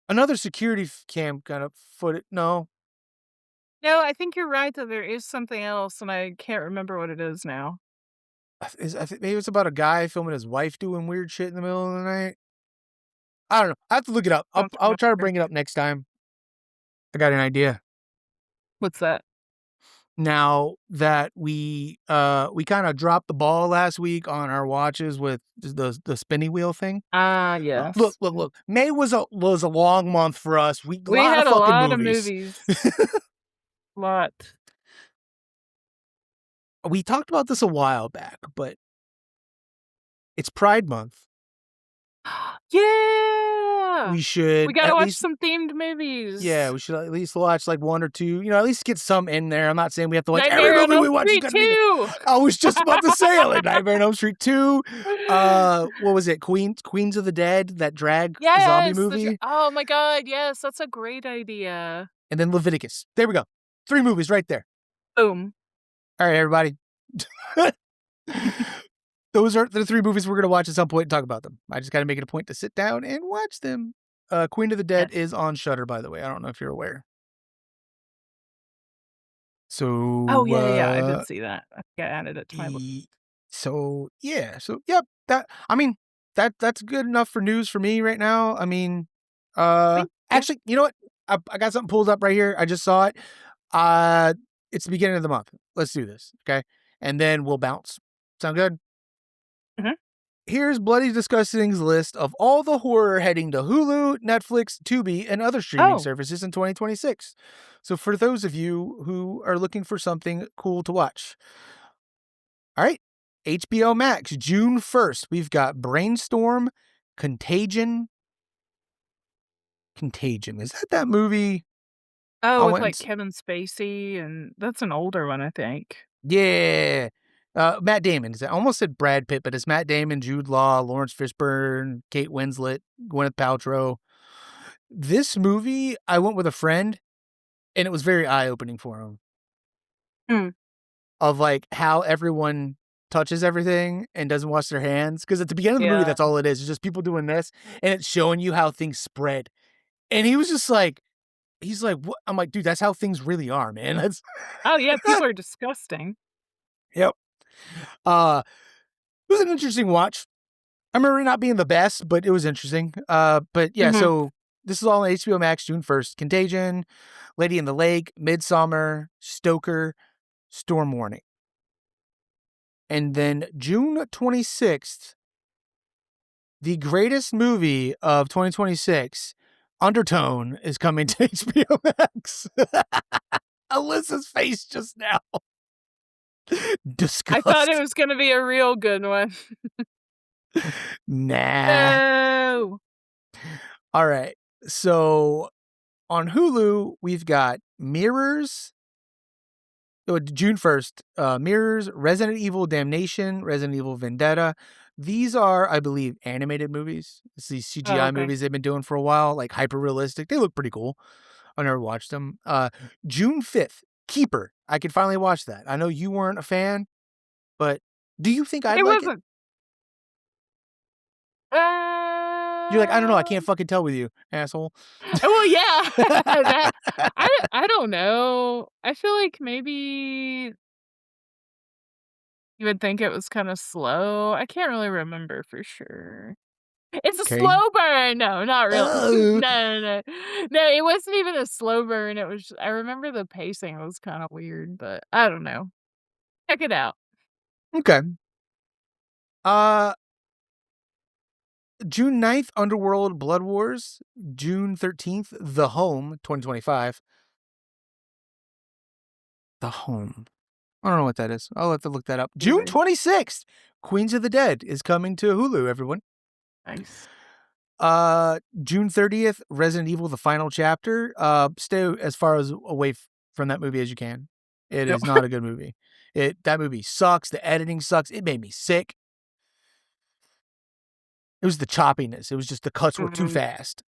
another security cam kind of footage. No, No, I think you're right that there is something else, and I can't remember what it is now. I think maybe it's about a guy filming his wife doing weird shit in the middle of the night. I don't know. I have to look it up. I'll Sounds I'll try to familiar. bring it up next time. I got an idea. What's that? Now that we kinda dropped the ball last week on our watches with the spinny wheel thing. Ah, Look, yes. look, look. May was a long month for us. We We lot of had a fucking lot of movies. movies. Lot. We talked about this a while back, but it's Pride Month, Yeah! We We should gotta at watch least some themed yeah, movies. we should at least watch, like, 1 or 2, at least get some in there. I'm not saying we have to watch every Nightmare on movie we Elm watch is Street gonna be the 2! I was just about to say it, like, Nightmare on Elm Street 2, what was it? Queens of the Dead, that drag zombie Yes! movie, Oh my god, yes, that's a great idea. and then Leviticus. There we go. 3 movies right there. Boom. Alright, everybody. Those are the 3 movies we're gonna watch at some point and talk about them. I just gotta make it a point to sit down and watch them. Queen of the Dead Yes. is on Shudder, by the way. I don't know if you're aware. Oh, So, yeah, yeah, yeah, I did see that. I think I added it to my list. e yeah, so, yep, I mean, that's good enough for news for me right now. I mean, Sweet, yeah. actually, you know what? I got something pulled up right here. I just saw it. Uh, it's the beginning of the month. Let's do this, okay? And then we'll bounce. Sound good? Mhm. Here's Bloody Disgusting's list of all the horror heading to Hulu, Netflix, Tubi, and other streaming Oh. services in 2026. So for those of you who are looking for something cool to watch. All right. HBO Max, June 1st, we've got Brainstorm, Contagion. Contagion. Is that movie? I Oh, with, went like, Kevin Spacey, and that's an older one, I think. yeah. Matt Damon. I almost said Brad Pitt, but it's Matt Damon, Jude Law, Lawrence Fishburne, Kate Winslet, Gwyneth Paltrow. This movie, I went with a friend, and it was very eye-opening for him Mm, of, like, how everyone touches everything and doesn't wash their hands. Because at the beginning of the movie, yeah. that's all it is. It's just people doing this, and it's showing you how things spread. And he was just like he's like, "What?" I'm like, "Dude, that's how things really are, man." That's Oh, yeah, people are disgusting. Yep. Uh, it was an interesting watch. I remember it not being the best, but it was interesting. But yeah, Mhm. so this is all on HBO Max June 1st. Contagion, Lady in the Lake, Midsummer, Stoker, Storm Warning. And then June 26th, the greatest movie of 2026, Undertone, is coming to HBO Max. Alyssa's face just now. I thought it Disgust. was gonna be a real good one. Nah. No! All right. So on Hulu, we've got Mirrors. June 1st, Mirrors, Resident Evil Damnation, Resident Evil Vendetta. These are, I believe, animated movies. It's these Oh, CGI okay. movies they've been doing for a while, like hyper realistic. They look pretty cool. I never watched them. June 5th, Keeper. I could finally watch that. I know you weren't a fan, but do you think I'd It like it? wasn't You're like, I don't know. I uh, can't fucking tell with you, asshole. well, yeah. That I don't know. I feel like maybe you would think it was kinda slow. I can't really remember for sure. It's a Okay. slow burn! No, not real Oh, no, no, no. No, it wasn't even a slow burn, it was I remember the pacing was kinda weird, but I don't know. Check it out. okay. Uh, June 9th, Underworld Blood Wars. June 13th, The Home, 2025. The Home. I don't know what that is. I'll have to look that up. June Either. 26th, Queens of the Dead is coming to Hulu, everyone. Nice. June 30th, Resident Evil, The Final Chapter. Stay as far as away from that movie as you can. It Yep. is not a good movie. That movie sucks. The editing sucks. It made me sick. It was the choppiness. It was just the cuts were too Mhm. fast.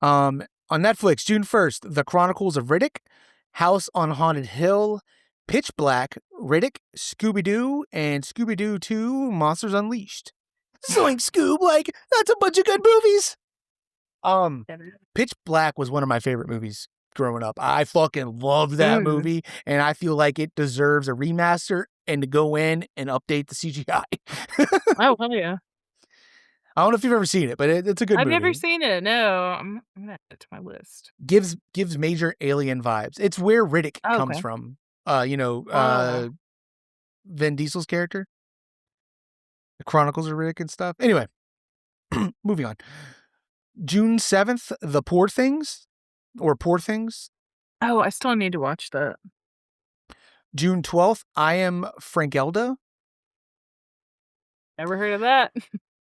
On Netflix, June 1st, The Chronicles of Riddick, House on Haunted Hill, Pitch Black, Riddick, Scooby-Doo, and Scooby-Doo 2, Monsters Unleashed. Zoink Scoob, like, that's a bunch of good movies. Pitch Black was one of my favorite movies growing up. I fucking love that Mm. movie, and I feel like it deserves a remaster and to go in and update the CGI. Oh, hell yeah. I don't know if you've ever seen it, but it's a good I've never movie. seen it, no, I'm gonna add it to my list. Gives major alien vibes. It's where Riddick Oh, comes okay. from. Oh. Vin Diesel's character. The Chronicles of Riddick and stuff. Anyway, moving on. June 7th, The Poor Things or Poor Things. Oh, I still need to watch that. June 12th, I Am Frankelda. Never heard of that.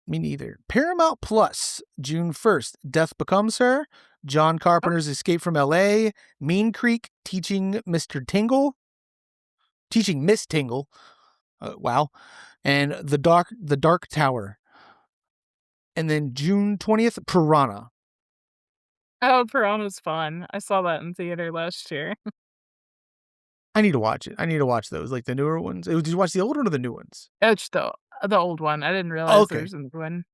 Me neither. Paramount Plus, June 1st. Death Becomes Her. John Oh, Carpenter's Escape from L.A. Mean Creek, Teaching Mr. Tingle. Teaching Miss Tingle. Wow. And The Dark Tower. And then June 20th, Piranha. oh, Piranha's fun. I saw that in theater last year. I need to watch it. I need to watch those, like the newer ones. Did you watch the old one or the new ones? It's the old one. I didn't realize Okay. there's a new one.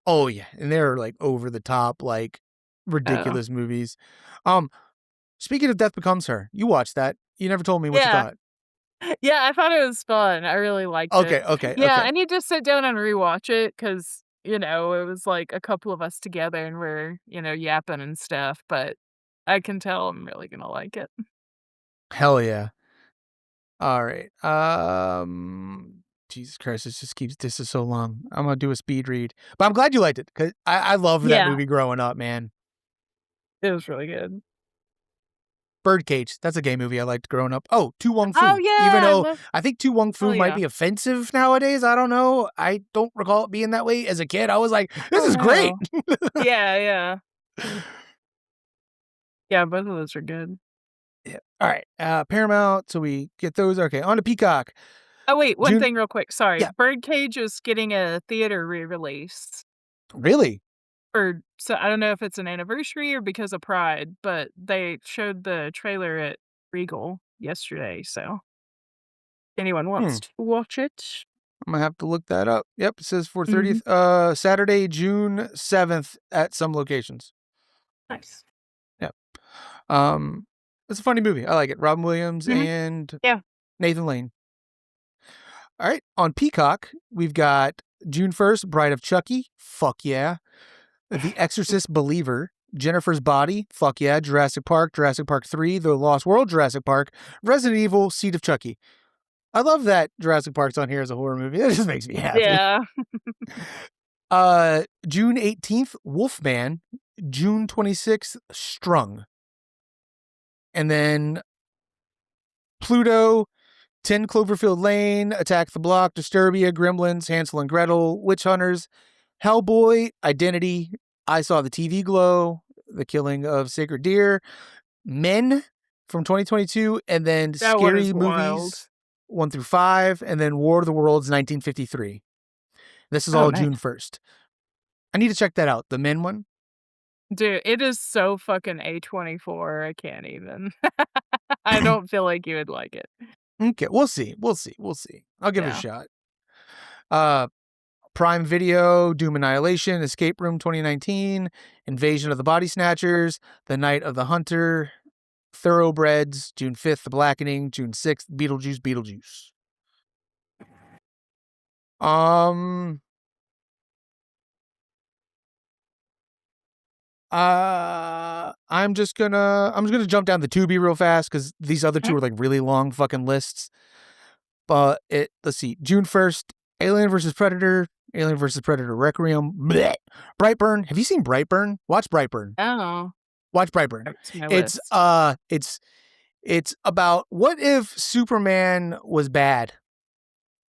Oh yeah, and they're like over the top, like Oh. ridiculous movies. Um, Speaking of Death Becomes Her, you watched that. You never told me what you Yeah. thought. Yeah, I thought it was fun. I really liked it. Okay, okay, Yeah, okay. I need to sit down and rewatch it because it was like a couple of us together and we're, yapping and stuff, but I can tell I'm really gonna like it. Hell yeah. All right. Jesus Christ, this is so long. I'm gonna do a speed read, but I'm glad you liked it because I loved that Yeah, movie growing up, man. it was really good. Birdcage. That's a gay movie I liked growing up. Oh, Tu Wong Oh, Fu. Even yeah, I though love I think Tu Wong oh, Fu might yeah. be offensive nowadays. I don't know. I don't recall it being that way as a kid. I was like, this Oh, is great. no. Yeah, yeah. Yeah, both of those are good. Yeah. All right. Paramount. So we get those. Okay. On to Peacock. Oh, wait, one June. thing real quick, sorry. Yeah. Birdcage is getting a theater re-release Really? so I don't know if it's an anniversary or because of Pride, but they showed the trailer at Regal yesterday, so anyone Hmm. wants to watch it. I'm gonna have to look that up. Yep. It says for Mhm. 30th. Saturday, June 7th at some locations. Nice. Yeah. Um. It's a funny movie. I like it. Robin Williams Mhm. and Yeah. Nathan Lane. All right. On Peacock, we've got June 1st, Bride of Chucky. Fuck yeah. The Exorcist Believer. Jennifer's Body. Fuck yeah. Jurassic Park 3, The Lost World, Jurassic Park, Resident Evil, Seed of Chucky. I love that Jurassic Park's on here as a horror movie. It just makes me happy. Yeah. June 18th, Wolfman. June 26th, Strung. And then Pluto, 10 Cloverfield Lane, Attack the Block, Disturbia, Gremlins, Hansel and Gretel, Witch Hunters, Hellboy, Identity, I Saw the TV Glow, The Killing of Sacred Deer, Men from 2022, and then That one is Scary wild. Movies 1 through 5, and then War of the Worlds 1953. This is Oh, all nice. June 1st. I need to check that out. The Men one? Dude, it is so fucking A24, I can't even. I don't feel like you would like it. Okay, we'll see. We'll see. I'll give it a Yeah. shot. Uh, Prime Video, Doom Annihilation, Escape Room 2019, Invasion of the Body Snatchers, The Night of the Hunter, Thoroughbreds, June 5th, The Blackening, June 6th, Beetlejuice. Um, I'm just gonna jump down the Tubi real fast because these other two Mhm. are like really long fucking lists. But let's see, June 1st, Alien vs Predator, Alien vs Predator Requiem, bleh. Brightburn. Have you seen Brightburn? Watch Brightburn. Oh, Watch Brightburn. that's my It's list. uh, it's it's about what if Superman was bad?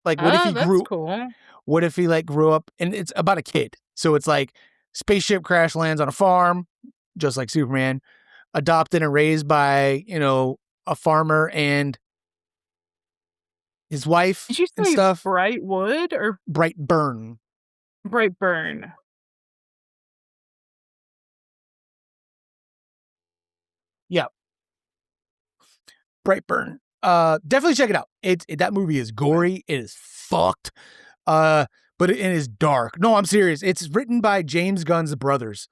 Like, Oh, that's cool. what if he like grew up, and it's about a kid. So it's like spaceship crash lands on a farm, just like Superman, adopted and raised by, a farmer and his wife Did you and say stuff. Brightwood or Brightburn. Brightburn? Yeah, Brightburn. Definitely check it out. That movie is Okay. gory. It is fucked. Uh, but it is dark. No, I'm serious. It's written by James Gunn's brothers.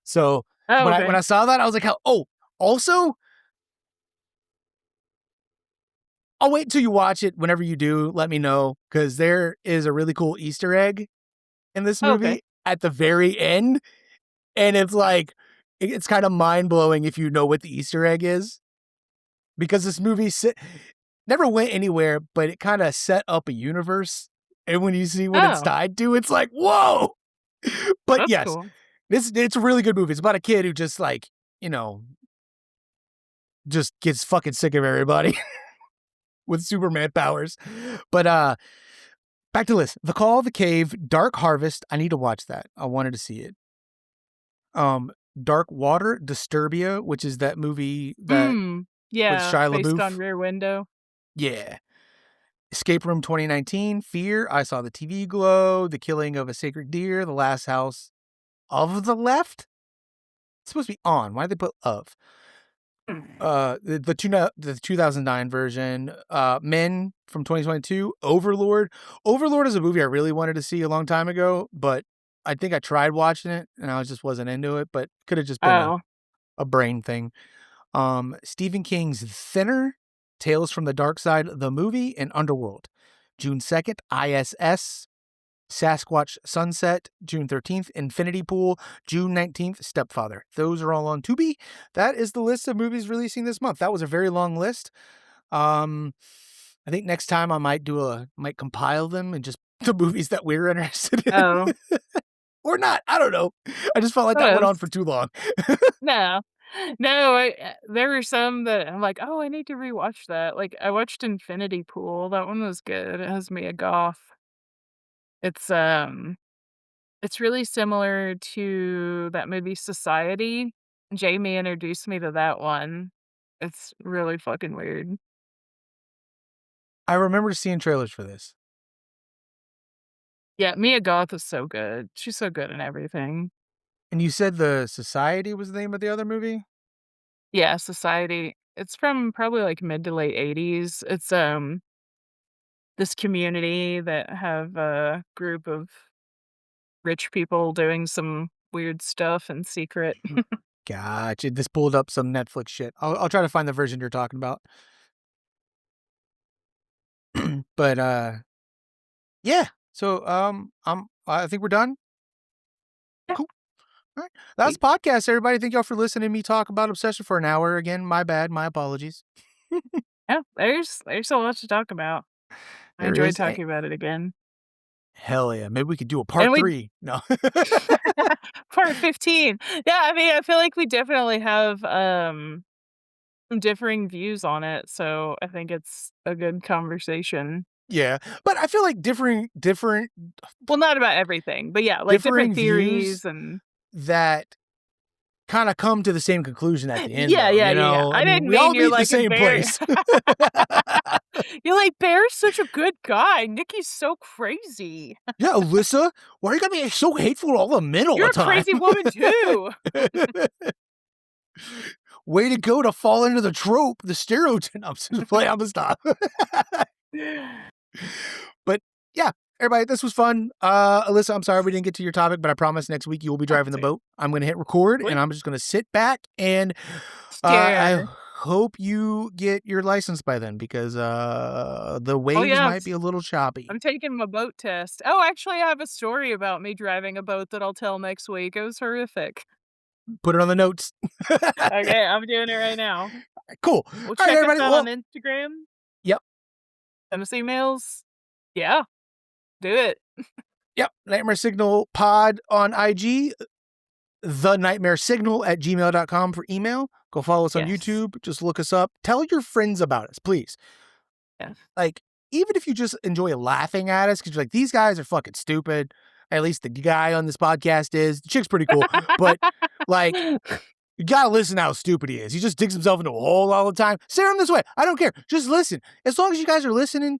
So Oh, when I okay. saw that, I was like, "How?" Oh, also, I'll wait until you watch it. Whenever you do, let me know because there is a really cool Easter egg in this Oh, okay. movie at the very end, and it's like it's kind of mind blowing if you know what the Easter egg is because this movie never went anywhere, but it kind of set up a universe. And when you see what it's Oh, tied to, it's like, whoa. But that's yes, cool. it's a really good movie. It's about a kid who just like, you know, just gets fucking sick of everybody with Superman powers. But Back to the list. The Call of the Cave, Dark Harvest. I need to watch that. I wanted to see it. Dark Water, Disturbia, which is that movie that with Yeah, Shia based on LaBeouf. Rear Window. Yeah. Escape Room 2019, Fear, I Saw the TV Glow, The Killing of a Sacred Deer, The Last House of the Left. It's supposed to be on. Why did they put of? The 2009 version, Men from 2022, Overlord. Overlord is a movie I really wanted to see a long time ago, but I think I tried watching it and I just wasn't into it, but could have just been Oh, a brain thing. Stephen King's Thinner, Tales from the Dark Side, the movie, and Underworld. June 2nd, ISS, Sasquatch Sunset, June 13th, Infinity Pool, June 19th, Stepfather. Those are all on Tubi. That is the list of movies releasing this month. That was a very long list. I think next time I might compile them and just the movies that we're interested in. oh, Or not. I don't know. I just felt like what that went on else? for too long. No. No, there were some that I'm like, "Oh, I need to rewatch that." Like, I watched Infinity Pool, that one was good, it has Mia Goth. It's, um it's really similar to that movie Society. Jamie introduced me to that one. It's really fucking weird. I remember seeing trailers for this. Yeah, Mia Goth is so good. She's so good in everything. And you said The Society was the name of the other movie? Yeah, Society. It's from probably, like, mid to late '80s. It's, this community that have a group of rich people doing some weird stuff in secret. Gotcha. This pulled up some Netflix shit. I'll try to find the version you're talking about. But yeah. So I think we're done. Yeah, Cool. All right. That was sweet. the podcast, everybody. Thank y'all for listening to me talk about obsession for an hour. Again, my bad. My apologies. Yeah, there's a lot to talk about. I There enjoyed is talking about it again. hell yeah. Maybe we could do a And part we 3. No. part 15. Yeah, I mean, I feel like we definitely have, some differing views on it, so I think it's a good conversation. Yeah. But I feel like Well, not about everything, but yeah, like different differing views theories and that kind of come to the same conclusion at the end, yeah, though. yeah, You yeah, yeah. know, I I mean, didn't we all mean you're meet the like a same bear. place. You're like, "Bear's such a good guy. Nikki's so crazy. Yeah, Alyssa, why you gotta be so hateful to all the men all You're the a time? crazy woman too." Way to go to fall into the trope, the stereotype. I'm just playing. I'm gonna stop. But yeah, everybody, this was fun. Alyssa, I'm sorry we didn't get to your topic, but I promise next week you will be Oh, driving the sweet. boat. I'm gonna hit record and Sweet. I'm just gonna sit back and I Stare. hope you get your license by then because the Oh, waves yeah, might be a little choppy. I'm taking my boat test. Oh, actually, I have a story about me driving a boat that I'll tell next week. It was horrific. Put it on the notes. Okay, I'm doing it right now. Cool. Well, All right, check us everybody. out on Well, Instagram. yep. Send us emails. Yeah, do it. Yep. Nightmare Signal Pod on IG, the Nightmare Signal at gmail.com for email. Go follow us on Yes. YouTube. Just look us up. Tell your friends about us, please. Yes. Like, even if you just enjoy laughing at us, because you're like, these guys are fucking stupid. At least the guy on this podcast is. The chick's pretty cool. But, like, you gotta listen to how stupid he is. He just digs himself into a hole all the time. Steer him this way. I don't care. Just listen. As long as you guys are listening,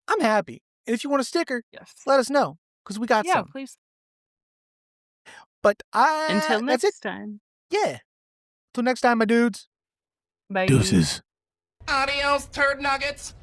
I'm happy. And if you want a sticker, Yes. let us know. Because we got Yeah, some. please. But Until that's it. next time. Yeah. Till next time, my dudes. Bye. Deuces. Adios, turd nuggets.